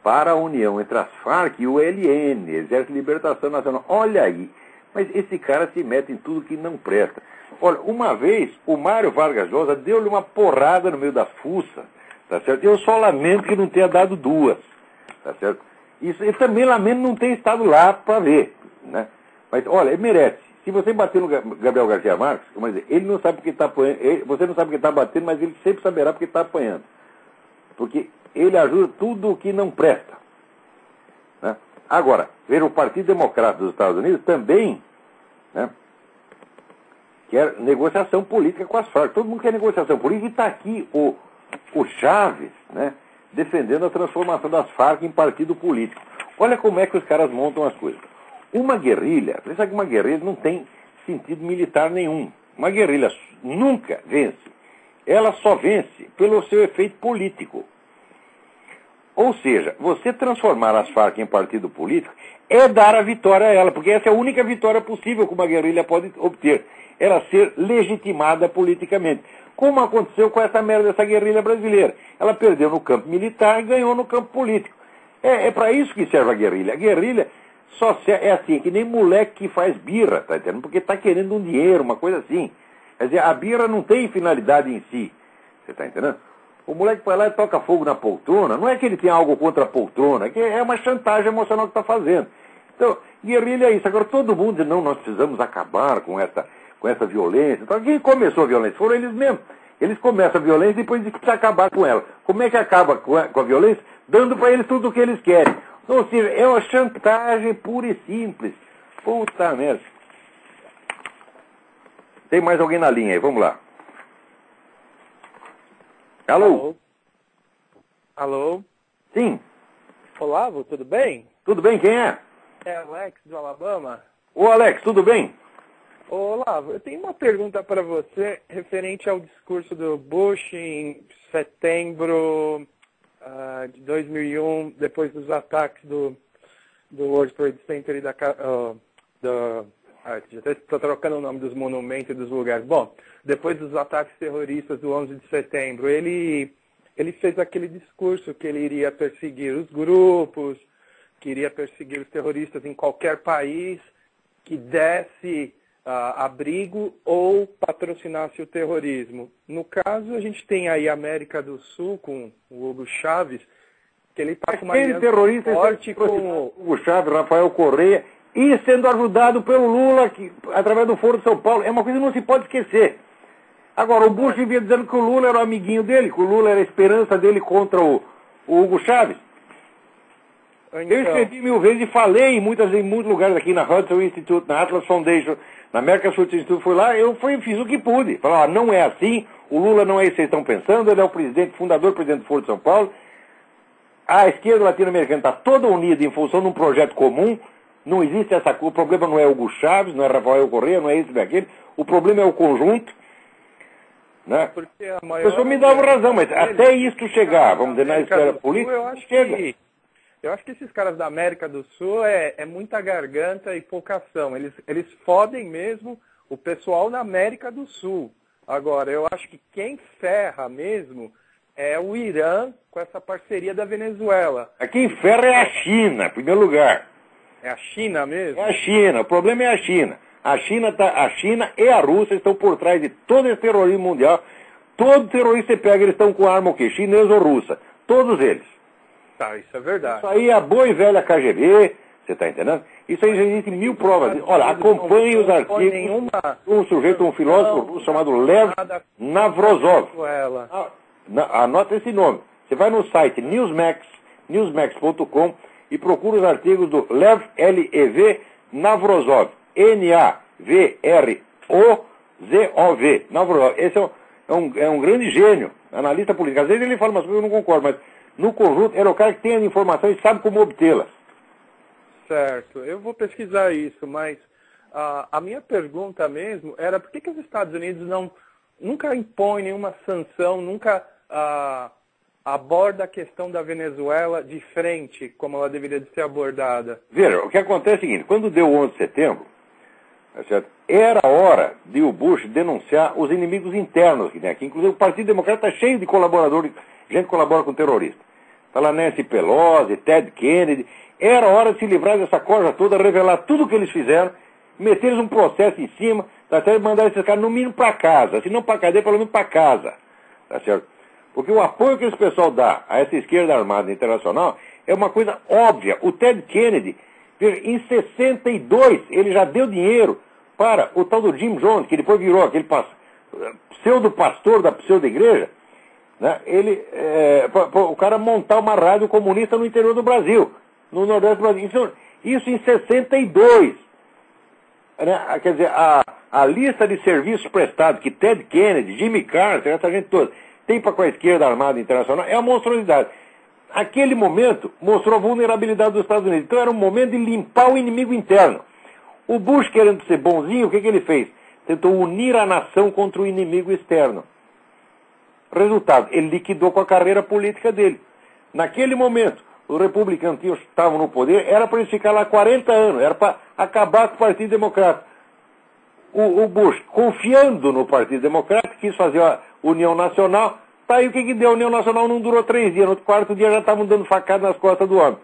para a união entre as Farc e o ELN, Exército de Libertação Nacional. Olha aí. Mas esse cara se mete em tudo que não presta. Olha, uma vez, o Mário Vargas Llosa deu-lhe uma porrada no meio da fuça, tá certo? Eu só lamento que não tenha dado duas, tá certo? Isso, eu também lamento não ter estado lá para ver, né? Mas, olha, ele merece. Se você bater no Gabriel Garcia Marques, vamos dizer, ele não sabe porque está apanhando, você não sabe porque está batendo, mas ele sempre saberá porque está apanhando. Porque ele ajuda tudo o que não presta. Né? Agora, ver o Partido Democrata dos Estados Unidos também, né, quer negociação política com as Farc. Todo mundo quer negociação política e está aqui o Chaves, né, defendendo a transformação das Farc em partido político. Olha como é que os caras montam as coisas. Uma guerrilha, você sabe que uma guerrilha não tem sentido militar nenhum. Uma guerrilha nunca vence. Ela só vence pelo seu efeito político. Ou seja, você transformar as Farc em partido político é dar a vitória a ela, porque essa é a única vitória possível que uma guerrilha pode obter. Ela ser legitimada politicamente. Como aconteceu com essa merda dessa guerrilha brasileira. Ela perdeu no campo militar e ganhou no campo político. É para isso que serve a guerrilha. A guerrilha só é assim, que nem moleque que faz birra, tá entendendo? Porque está querendo um dinheiro, uma coisa assim. Quer dizer, a birra não tem finalidade em si. Você está entendendo? O moleque vai lá e toca fogo na poltrona. Não é que ele tem algo contra a poltrona, é que é uma chantagem emocional que está fazendo. Então, guerrilha é isso. Agora todo mundo diz, não, nós precisamos acabar com essa violência. Então, quem começou a violência? Foram eles mesmos. Eles começam a violência e depois dizem que precisa acabar com ela. Como é que acaba com a violência? Dando para eles tudo o que eles querem. Ou seja, é uma chantagem pura e simples. Puta merda. Tem mais alguém na linha aí, vamos lá. Alô? Alô? Sim. Olavo, tudo bem? Tudo bem, quem é? É Alex, do Alabama. Ô Alex, tudo bem? Ô Olavo, eu tenho uma pergunta para você referente ao discurso do Bush em setembro de 2001, depois dos ataques do World Trade Center e já estou trocando o nome dos monumentos e dos lugares. Bom, depois dos ataques terroristas do 11 de setembro, ele fez aquele discurso que ele iria perseguir os grupos, que iria perseguir os terroristas em qualquer país que desse abrigo ou patrocinasse o terrorismo. No caso, a gente tem aí a América do Sul com o Hugo Chávez, que ele está com uma aliança terrorista forte com o Hugo Chávez, Rafael Correia, e sendo ajudado pelo Lula, através do Foro de São Paulo. É uma coisa que não se pode esquecer. Agora, o Bush vinha dizendo que o Lula era o amiguinho dele, que o Lula era a esperança dele contra o Hugo Chávez. Então, eu escrevi 1000 vezes e falei em muitos lugares aqui na Hudson Institute, na Atlas Foundation, na American Food Institute, fui lá, fiz o que pude. Falei, não é assim, o Lula não é isso que vocês estão pensando, ele é o fundador presidente do Foro de São Paulo. A esquerda latino-americana está toda unida em função de um projeto comum, não existe essa coisa, o problema não é o Hugo Chávez, não é Rafael Correia, não é isso, não é aquele, o problema é o conjunto. Né? Porque a pessoa me dava razão, mas até isso chegar, vamos dizer, na esfera política, eu acho que esses caras da América do Sul é muita garganta e pouca ação. Eles fodem mesmo o pessoal na América do Sul. Agora, eu acho que quem ferra mesmo é o Irã com essa parceria da Venezuela. Quem ferra é a China, em primeiro lugar. É a China mesmo? É a China, o problema é a China. A China e a Rússia estão por trás de todo esse terrorismo mundial. Todo terrorista que pega, eles estão com arma o quê? Chinesa ou russa. Todos eles. Tá, isso é verdade. Isso aí é a boa e velha KGB, você está entendendo? Isso aí já existem 1000 provas. Olha, acompanhe os artigos de um filósofo russo chamado Lev Navrozov. Anota esse nome. Você vai no site newsmax.com e procura os artigos do Lev L-E-V Navrozov. N-A-V-R-O-Z-O-V. Navrozov. Esse é um grande gênio, analista político. Às vezes ele fala umas coisas que eu não concordo, mas no conjunto ele é o cara que tem as informações e sabe como obtê-las. Certo. Eu vou pesquisar isso, mas a minha pergunta mesmo era por que os Estados Unidos nunca impõem nenhuma sanção, nunca aborda a questão da Venezuela de frente, como ela deveria de ser abordada? Veja, o que acontece é o seguinte, quando deu o 11 de setembro, era hora de o Bush denunciar os inimigos internos que tem aqui. Inclusive o Partido Democrata está cheio de colaboradores, gente que colabora com terrorista. Está lá Nancy Pelosi, Ted Kennedy. Era hora de se livrar dessa corja toda, revelar tudo o que eles fizeram, meter eles um processo em cima, tá certo? Mandar esses caras no mínimo para casa, se não para cadeia, pelo menos para casa. Tá certo? Porque o apoio que esse pessoal dá a essa esquerda armada internacional é uma coisa óbvia. O Ted Kennedy, em 62, ele já deu dinheiro para o tal do Jim Jones, que depois virou aquele pseudo-pastor da pseudo-igreja, né? O cara montar uma rádio comunista no interior do Brasil, no Nordeste do Brasil. Isso em 62. Né? Quer dizer, a lista de serviços prestados que Ted Kennedy, Jimmy Carter, essa gente toda, tem para com a esquerda armada internacional é uma monstruosidade. Aquele momento mostrou a vulnerabilidade dos Estados Unidos. Então era um momento de limpar o inimigo interno. O Bush, querendo ser bonzinho, o que ele fez? Tentou unir a nação contra o inimigo externo. Resultado, ele liquidou com a carreira política dele. Naquele momento, os republicanos que estavam no poder, era para eles ficar lá 40 anos, era para acabar com o Partido Democrata. O Bush, confiando no Partido Democrata, quis fazer a União Nacional, tá aí o que deu? A União Nacional não durou 3 dias, no quarto dia já estavam dando facada nas costas do homem.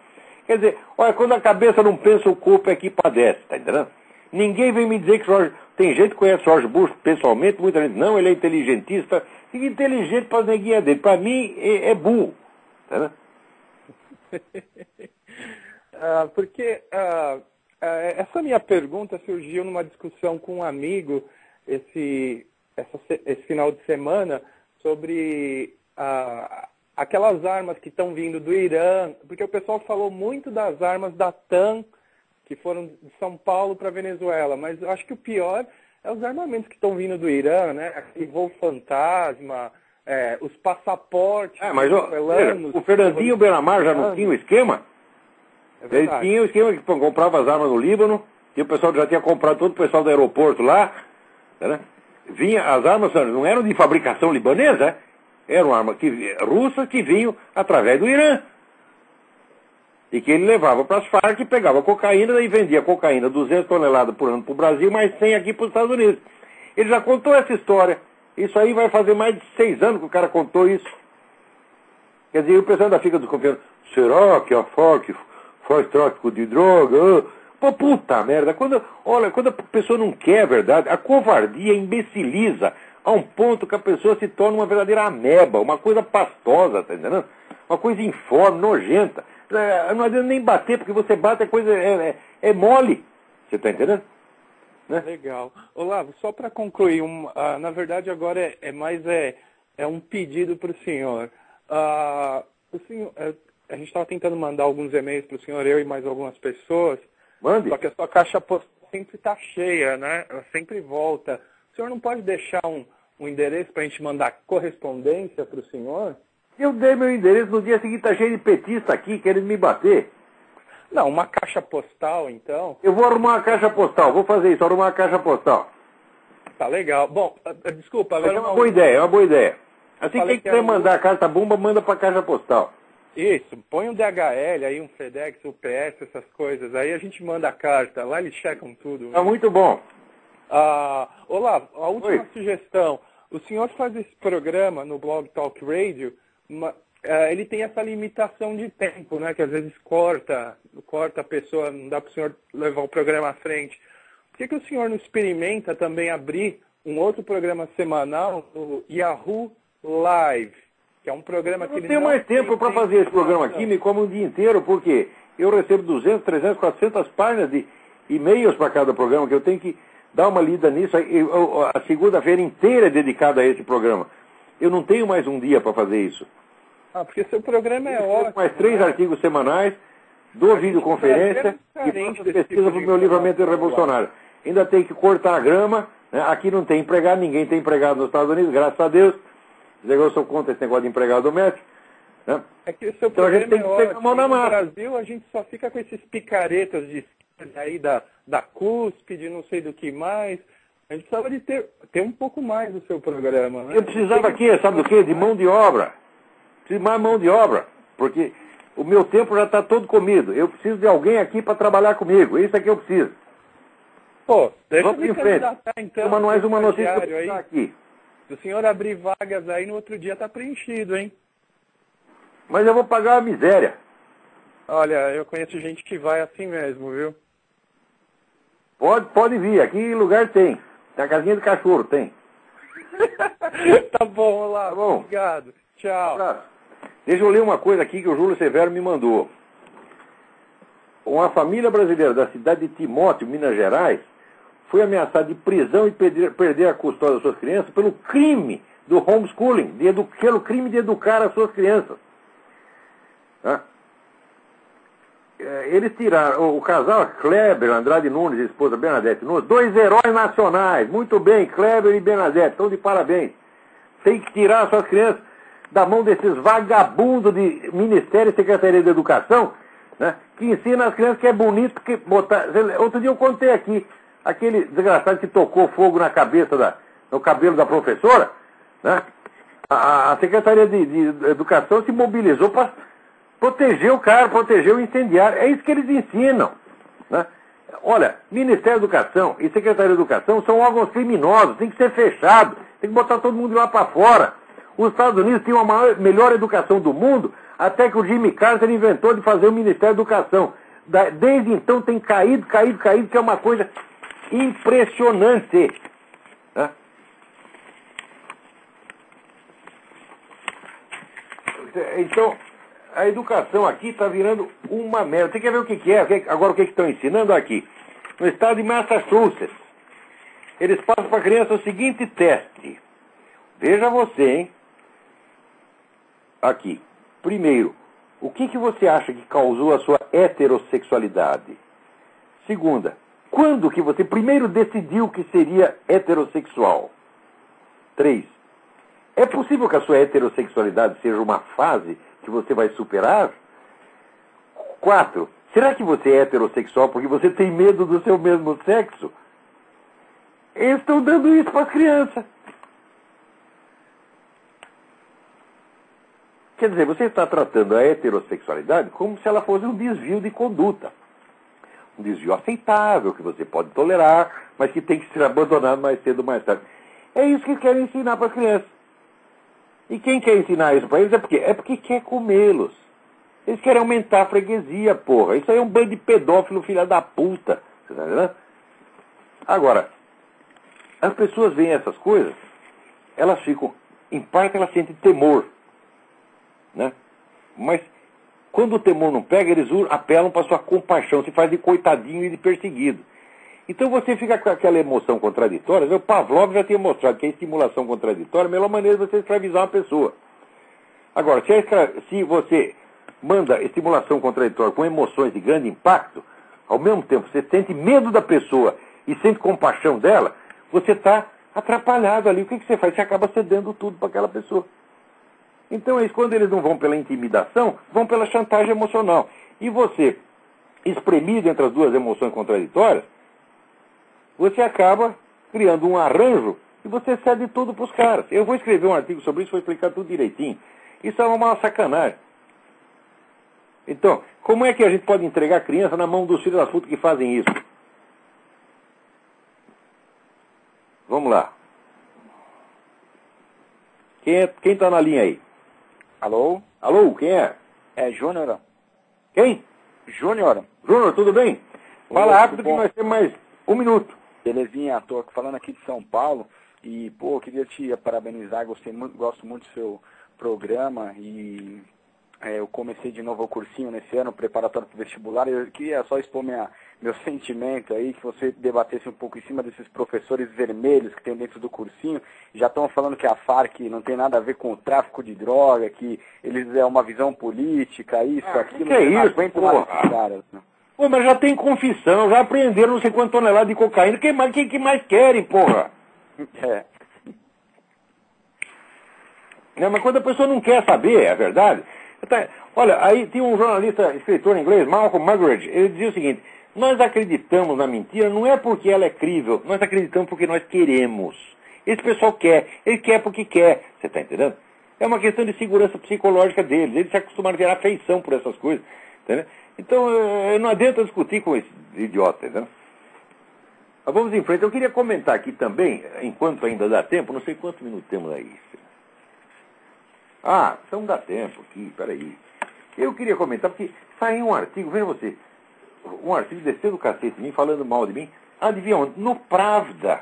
Quer dizer, olha, quando a cabeça não pensa, o corpo é que padece, tá entendendo? Ninguém vem me dizer que tem gente que conhece George Bush pessoalmente, muita gente, não, ele é inteligentista. Fica inteligente para as neguinhas dele, para mim é burro, tá vendo? Porque essa minha pergunta surgiu numa discussão com um amigo esse final de semana sobre aquelas armas que estão vindo do Irã, porque o pessoal falou muito das armas da TAM, que foram de São Paulo para Venezuela, mas eu acho que o pior é os armamentos que estão vindo do Irã, né? Aquele voo fantasma, os passaportes... mas o Fernandinho Beiramar já não tinha o esquema? Ele tinha o esquema que comprava as armas no Líbano, e o pessoal já tinha comprado todo o pessoal do aeroporto lá, né? Vinha, as armas não eram de fabricação libanesa, eram armas russas que vinham através do Irã. E que ele levava para as Farc, pegava cocaína e vendia cocaína 200 toneladas por ano para o Brasil, mais 100 aqui para os Estados Unidos. Ele já contou essa história. Isso aí vai fazer mais de 6 anos que o cara contou isso. Quer dizer, o pessoal ainda fica desconfiando. Será que a Farc faz tráfico de droga? Pô, puta merda. Quando a pessoa não quer a verdade, a covardia imbeciliza a um ponto que a pessoa se torna uma verdadeira ameba, uma coisa pastosa, tá entendendo? Uma coisa informe, nojenta. Não adianta nem bater, porque você bate a coisa é mole. Você tá entendendo? Né? Legal. Olavo, só para concluir, na verdade agora é um pedido para o senhor. A gente estava tentando mandar alguns e-mails para o senhor, eu e mais algumas pessoas. Mande. Só que a sua caixa postal sempre está cheia, né? Ela sempre volta. O senhor não pode deixar um endereço para a gente mandar correspondência para o senhor? Eu dei meu endereço, no dia seguinte tá cheio de petista aqui querendo me bater. Não, uma caixa postal, então. Eu vou arrumar uma caixa postal, vou fazer isso, arrumar uma caixa postal. Tá legal. Bom, desculpa, agora... É uma boa ideia. Assim, quem quiser mandar a carta bomba, manda pra caixa postal. Isso, põe um DHL aí, um FedEx, UPS, essas coisas. Aí a gente manda a carta, lá eles checam tudo. Tá muito bom. Olá, a última sugestão. O senhor faz esse programa no Blog Talk Radio, ele tem essa limitação de tempo, né? Que às vezes corta a pessoa, não dá para o senhor levar o programa à frente. Por que o senhor não experimenta também abrir um outro programa semanal no Yahoo Live? Que é um programa que ele não tenho mais tempo para fazer esse programa aqui, me come um dia inteiro, porque eu recebo 200, 300, 400 páginas de e-mails para cada programa, que eu tenho que dar uma lida nisso. A segunda-feira inteira é dedicada a esse programa. Eu não tenho mais um dia para fazer isso. Porque seu programa é ótimo. Mais 3 artigos semanais, dou videoconferência e faço pesquisa para o meu livramento revolucionário. Ainda tem que cortar a grama, né? Aqui não tem empregado, ninguém tem empregado nos Estados Unidos, graças a Deus. Eu sou contra esse negócio de empregado doméstico. Né? É que o seu então a gente tem que ter a mão na massa. No Brasil a gente só fica com esses picaretas de aí da CUSP, de não sei do que mais. A gente precisava de ter um pouco mais do seu programa. Né? Eu precisava aqui, sabe do quê? De mão de obra. Preciso mais mão de obra, porque o meu tempo já está todo comido. Eu preciso de alguém aqui para trabalhar comigo. Isso é que eu preciso. Pô, deixa eu me candidatar então. Mas mais uma notícia que eu aí. Aqui. Se o senhor abrir vagas aí, no outro dia está preenchido, hein? Mas eu vou pagar a miséria. Olha, eu conheço gente que vai assim mesmo, viu? Pode vir, aqui lugar tem. Na casinha do cachorro tem. Tá bom, olá. Tá bom. Obrigado. Tchau. Um abraço. Deixa eu ler uma coisa aqui que o Júlio Severo me mandou. Uma família brasileira da cidade de Timóteo, Minas Gerais, foi ameaçada de prisão e perder a custódia das suas crianças pelo crime do homeschooling, pelo crime de educar as suas crianças. Tá? Eles tiraram, o casal Kleber, Andrade Nunes e a esposa Bernadette Nunes, 2 heróis nacionais. Muito bem, Kleber e Bernadette, estão de parabéns. Tem que tirar as suas crianças da mão desses vagabundos de Ministério e Secretaria de Educação, né, que ensina as crianças que é bonito que botar... Outro dia eu contei aqui, aquele desgraçado que tocou fogo na cabeça, no cabelo da professora, né? A Secretaria de Educação se mobilizou para proteger o cara, proteger o incendiário. É isso que eles ensinam, né? Olha, Ministério da Educação e Secretaria de Educação são órgãos criminosos, tem que ser fechado, tem que botar todo mundo lá para fora. Os Estados Unidos têm a melhor educação do mundo, até que o Jimmy Carter inventou de fazer o Ministério da Educação. Desde então tem caído, que é uma coisa impressionante. Né? Então, a educação aqui está virando uma merda. Você quer ver o que é? Agora o que estão ensinando aqui? No estado de Massachusetts, eles passam para a criança o seguinte teste. Veja você, hein? aqui. Primeiro, o que você acha que causou a sua heterossexualidade? Segunda, quando que você primeiro decidiu que seria heterossexual? 3, é possível que a sua heterossexualidade seja uma fase que você vai superar? 4, será que você é heterossexual porque você tem medo do seu mesmo sexo? Eles estão dando isso para as crianças. Quer dizer, você está tratando a heterossexualidade como se ela fosse um desvio de conduta. Um desvio aceitável, que você pode tolerar, mas que tem que ser abandonado mais cedo ou mais tarde. É isso que eles querem ensinar para as crianças. E quem quer ensinar isso para eles é porque quer comê-los. Eles querem aumentar a freguesia, porra. Isso aí é um bando de pedófilo, filha da puta. Você tá entendendo? Agora, as pessoas veem essas coisas, elas ficam, em parte elas sentem temor, né? Mas quando o temor não pega, eles apelam para sua compaixão, se faz de coitadinho e de perseguido. Então você fica com aquela emoção contraditória. O Pavlov já tinha mostrado que a estimulação contraditória é a melhor maneira de você escravizar uma pessoa. Agora, se você manda estimulação contraditória com emoções de grande impacto, ao mesmo tempo você sente medo da pessoa e sente compaixão dela, você está atrapalhado ali. O que você faz? Você acaba cedendo tudo para aquela pessoa. Então, quando eles não vão pela intimidação, vão pela chantagem emocional. E você, espremido entre as duas emoções contraditórias, você acaba criando um arranjo e você cede tudo para os caras. Eu vou escrever um artigo sobre isso, vou explicar tudo direitinho. Isso é uma sacanagem. Então, como é que a gente pode entregar a criança na mão dos filhos da puta que fazem isso? Vamos lá. Quem está na linha aí? Alô? Alô, quem é? É Júnior. Quem? Júnior. Júnior, tudo bem? Fala rápido que nós temos mais 1 minuto. Belezinha, tô falando aqui de São Paulo e, pô, queria te parabenizar, gosto muito do seu programa e eu comecei de novo o cursinho nesse ano, preparatório para o vestibular, e eu queria só expor meu sentimento aí, que você debatesse um pouco em cima desses professores vermelhos que tem dentro do cursinho. Já estão falando que a Farc não tem nada a ver com o tráfico de droga, que eles é uma visão política, isso, aquilo. Que é isso, porra? Caras, né? Pô, mas já tem confissão, já apreenderam não sei quantas toneladas de cocaína. Que mais querem, porra? É. Não, mas quando a pessoa não quer saber, é verdade. Olha, aí tem um jornalista, escritor inglês, Malcolm Muggeridge, ele dizia o seguinte: nós acreditamos na mentira não é porque ela é crível, nós acreditamos porque nós queremos. Esse pessoal quer, ele quer porque quer, você está entendendo? É uma questão de segurança psicológica deles, eles se acostumaram a ter afeição por essas coisas, entendeu? Então, não adianta discutir com esses idiotas, né? Mas vamos em frente. Eu queria comentar aqui também, enquanto ainda dá tempo, não sei quantos minutos temos aí. Então dá tempo aqui, peraí. Eu queria comentar, porque saiu um artigo, veja você, um artigo desceu do cacete de mim, falando mal de mim. Adivinha onde? No Pravda.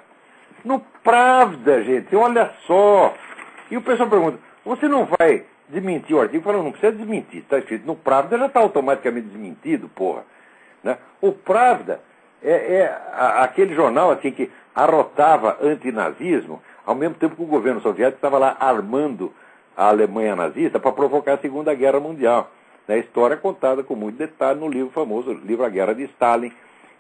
No Pravda, gente, olha só. E o pessoal pergunta, você não vai desmentir o artigo? Fala, não precisa desmentir, está escrito no Pravda, já está automaticamente desmentido, porra. Né? O Pravda é aquele jornal assim que arrotava antinazismo, ao mesmo tempo que o governo soviético estava lá armando a Alemanha nazista para provocar a Segunda Guerra Mundial. A história é contada com muito detalhe no livro famoso, o livro A Guerra de Stalin,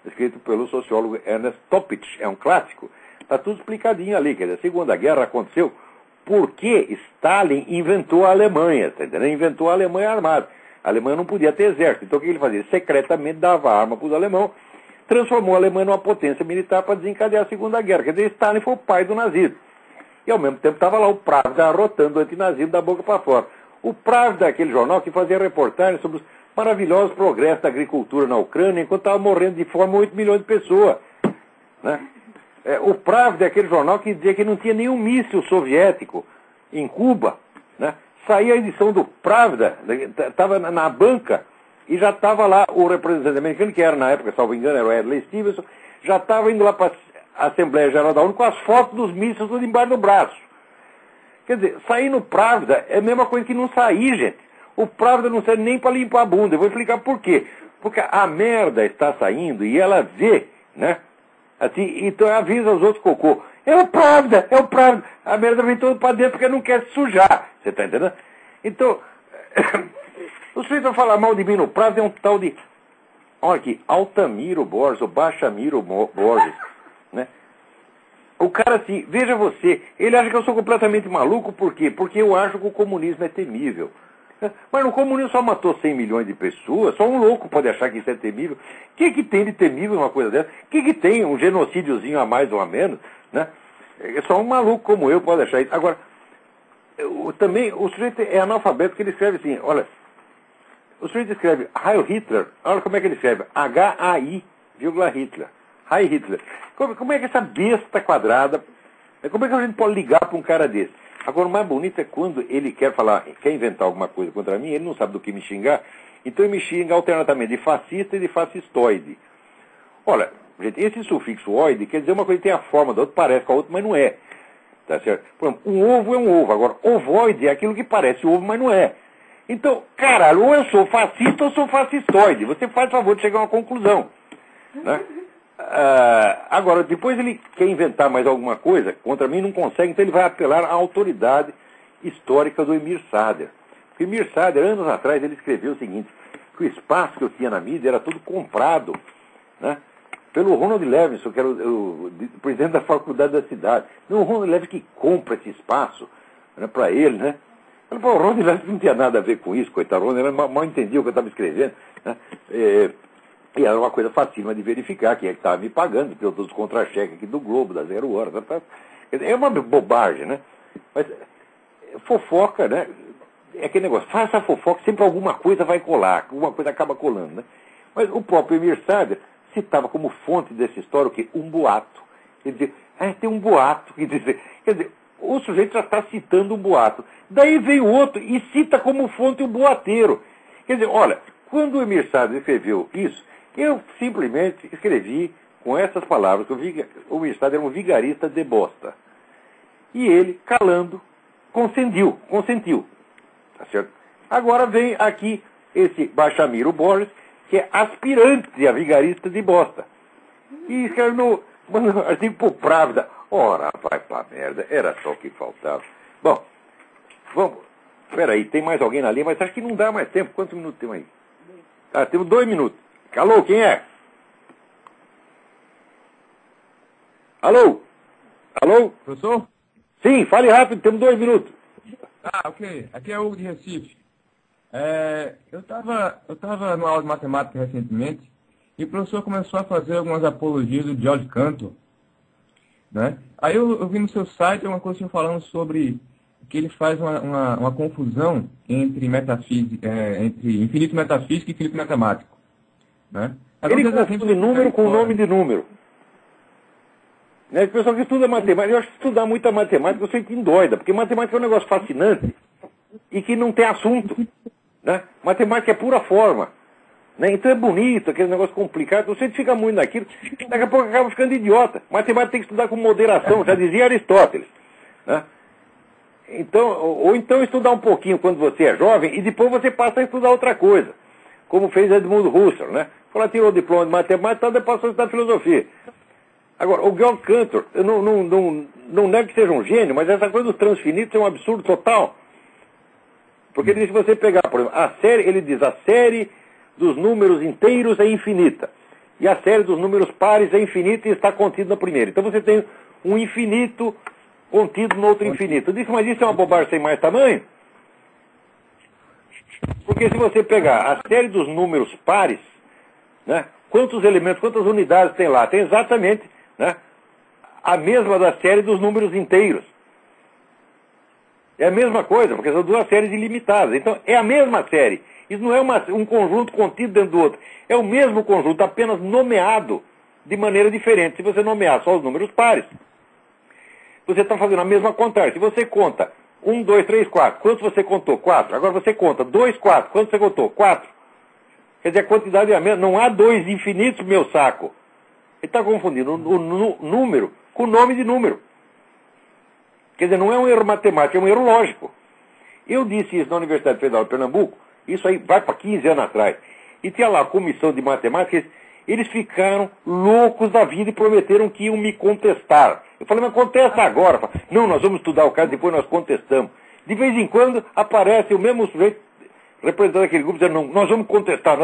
escrito pelo sociólogo Ernest Toppich, é um clássico. Está tudo explicadinho ali, quer dizer, a Segunda Guerra aconteceu porque Stalin inventou a Alemanha, tá entendendo? Inventou a Alemanha armada. A Alemanha não podia ter exército, então o que ele fazia? Ele secretamente dava arma para os alemãos, transformou a Alemanha numa potência militar para desencadear a Segunda Guerra. Quer dizer, Stalin foi o pai do nazismo. E ao mesmo tempo estava lá o Pravda arrotando o antinazismo da boca para fora. O Pravda é aquele jornal que fazia reportagens sobre os maravilhosos progressos da agricultura na Ucrânia, enquanto estava morrendo de fome 8 milhões de pessoas. Né? O Pravda é aquele jornal que dizia que não tinha nenhum míssil soviético em Cuba. Né? Saía a edição do Pravda, estava na banca, e já estava lá o representante americano, que era na época, salvo engano, era o Adlai Stevenson, já estava indo lá para a Assembleia Geral da ONU com as fotos dos mísseis tudo embaixo do braço. Quer dizer, sair no Pravda é a mesma coisa que não sair, gente. O Pravda não serve nem para limpar a bunda. Eu vou explicar por quê. Porque a merda está saindo e ela vê, né? Assim, então avisa os outros cocô. É o Pravda, é o Pravda. A merda vem todo para dentro porque não quer se sujar. Você está entendendo? Então, O sujeito vai falar mal de mim no prazo, é um tal de... Olha aqui, Altamiro Borges, ou Bachamiro Borges, né? O cara, assim, veja você, ele acha que eu sou completamente maluco, por quê? Porque eu acho que o comunismo é temível. Mas o comunismo só matou 100 milhões de pessoas, só um louco pode achar que isso é temível. O que tem de temível uma coisa dessa? O que tem um genocídiozinho a mais ou a menos, né? Só um maluco como eu pode achar isso. Agora, também, o sujeito é analfabeto, porque ele escreve assim, olha, o sujeito escreve Heil Hitler, olha como é que ele escreve, H-A-I, Hitler, Heil Hitler. Como é que essa besta quadrada, como é que a gente pode ligar para um cara desse? Agora, o mais bonito é quando ele quer inventar alguma coisa contra mim, ele não sabe do que me xingar, então ele me xinga alternatamente de fascista e de fascistoide. Olha, gente, esse sufixo oide quer dizer uma coisa que tem a forma da outra, parece com a outra, mas não é. Tá certo? Por exemplo, um ovo é um ovo. Agora, ovoide é aquilo que parece ovo, mas não é. Então, caralho, ou eu sou fascista ou sou fascistoide. Você faz favor de chegar a uma conclusão. Né? Agora, depois ele quer inventar mais alguma coisa contra mim, não consegue, então ele vai apelar à autoridade histórica do Emir Sader. Porque Emir Sader, anos atrás, ele escreveu o seguinte, que o espaço que eu tinha na mídia era tudo comprado, né? Pelo Ronald Levinson, que era o presidente da faculdade da cidade. Não, o Ronald Levinson que compra esse espaço, né, para ele, né? O Ronald Levinson não tinha nada a ver com isso, coitado. O Ronald Levinson mal entendia o que eu estava escrevendo, né? E era uma coisa facílima de verificar quem é que estava me pagando, porque eu estou dos contra-cheques aqui do Globo, da 0 Hora. É uma bobagem, né? Mas fofoca, né? É aquele negócio, faça a fofoca, sempre alguma coisa vai colar, alguma coisa acaba colando, né? Mas o próprio Emir Sader citava como fonte dessa história o quê? Um boato. Ele dizia, tem um boato. Quer dizer, o sujeito já está citando um boato. Daí veio outro e cita como fonte o boateiro. Quer dizer, olha, quando o Emir Sader escreveu isso, eu simplesmente escrevi com essas palavras, que o Emir Sader era um vigarista de bosta. E ele, calando, consentiu. Tá certo? Agora vem aqui esse Bachamiro Borges, que é aspirante a vigarista de bosta. E escreve no artigo pro Pravda. Ora, vai pra merda, era só o que faltava. Bom, vamos. Peraí, tem mais alguém na linha, mas acho que não dá mais tempo. Quantos minutos temos aí? Temos 2 minutos. Alô, quem é? Alô? Professor? Sim, fale rápido, temos 2 minutos. Ok. Aqui é o Hugo de Recife. Eu estava numa aula de matemática recentemente e o professor começou a fazer algumas apologias do George Cantor, né? Aí eu vi no seu site uma coisa falando sobre que ele faz uma confusão entre metafísica, entre infinito metafísico e infinito matemático, né? Ele confunde número com nome de número. Né? O pessoal que estuda matemática, eu acho que estudar muita matemática você endoida, porque matemática é um negócio fascinante e que não tem assunto. Né? Matemática é pura forma. Né? Então é bonito, aquele negócio complicado, você fica muito naquilo, daqui a pouco acaba ficando idiota. Matemática tem que estudar com moderação, já dizia Aristóteles. Né? Então, ou então estudar um pouquinho quando você é jovem e depois você passa a estudar outra coisa, como fez Edmund Husserl, né? Ela tirou o diploma de matemática e depois passou a estudar filosofia. Agora, o Georg Cantor, eu não nego que seja um gênio, mas essa coisa dos transfinitos é um absurdo total. Porque ele diz que você pegar, por exemplo, ele diz a série dos números inteiros é infinita. E a série dos números pares é infinita e está contida na primeira. Então você tem um infinito contido no outro infinito. Eu disse, mas isso é uma bobagem sem mais tamanho? Porque se você pegar a série dos números pares, né, quantos elementos, quantas unidades tem lá? Tem exatamente, né, a mesma da série dos números inteiros. É a mesma coisa, porque são 2 séries ilimitadas. Então, é a mesma série. Isso não é um conjunto contido dentro do outro. É o mesmo conjunto, apenas nomeado de maneira diferente. Se você nomear só os números pares, você está fazendo a mesma contagem. Se você conta 1, 2, 3, 4, quantos você contou? 4. Agora você conta 2, 4, quantos você contou? 4. Quer dizer, a quantidade é a mesma. Não há 2 infinitos, meu saco. Ele está confundindo o número com o nome de número. Quer dizer, não é um erro matemático, é um erro lógico. Eu disse isso na Universidade Federal de Pernambuco, isso aí vai para 15 anos atrás. E tinha lá a comissão de matemática, eles ficaram loucos da vida e prometeram que iam me contestar. Eu falei, mas contesta agora. Não, nós vamos estudar o caso, depois nós contestamos. De vez em quando aparece o mesmo sujeito representando aquele grupo, dizendo, não, nós vamos contestar.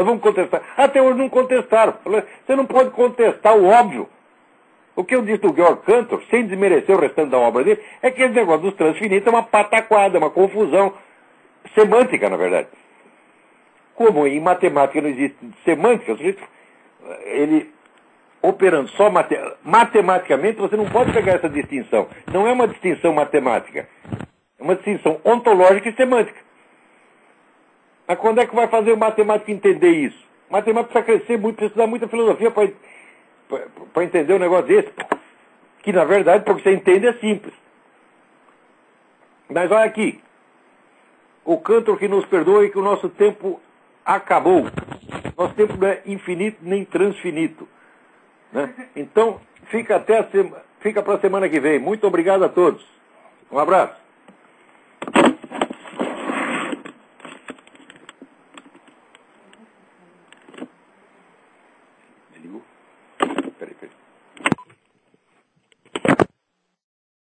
Até hoje não contestaram. Você não pode contestar o óbvio. O que eu disse do Georg Cantor, sem desmerecer o restante da obra dele, é que esse negócio dos transfinitos é uma pataquada, uma confusão semântica, na verdade. Como em matemática não existe semântica, o sujeito, ele operando só matematicamente, você não pode pegar essa distinção. Não é uma distinção matemática. É uma distinção ontológica e semântica. Mas quando é que vai fazer o matemático entender isso? O matemático precisa crescer muito, precisa estudar muita filosofia para entender um negócio desse. Que, na verdade, porque você entende, é simples. Mas olha aqui. O Cantor que nos perdoe que o nosso tempo acabou. Nosso tempo não é infinito nem transfinito. Né? Então, fica para a semana que vem. Muito obrigado a todos. Um abraço.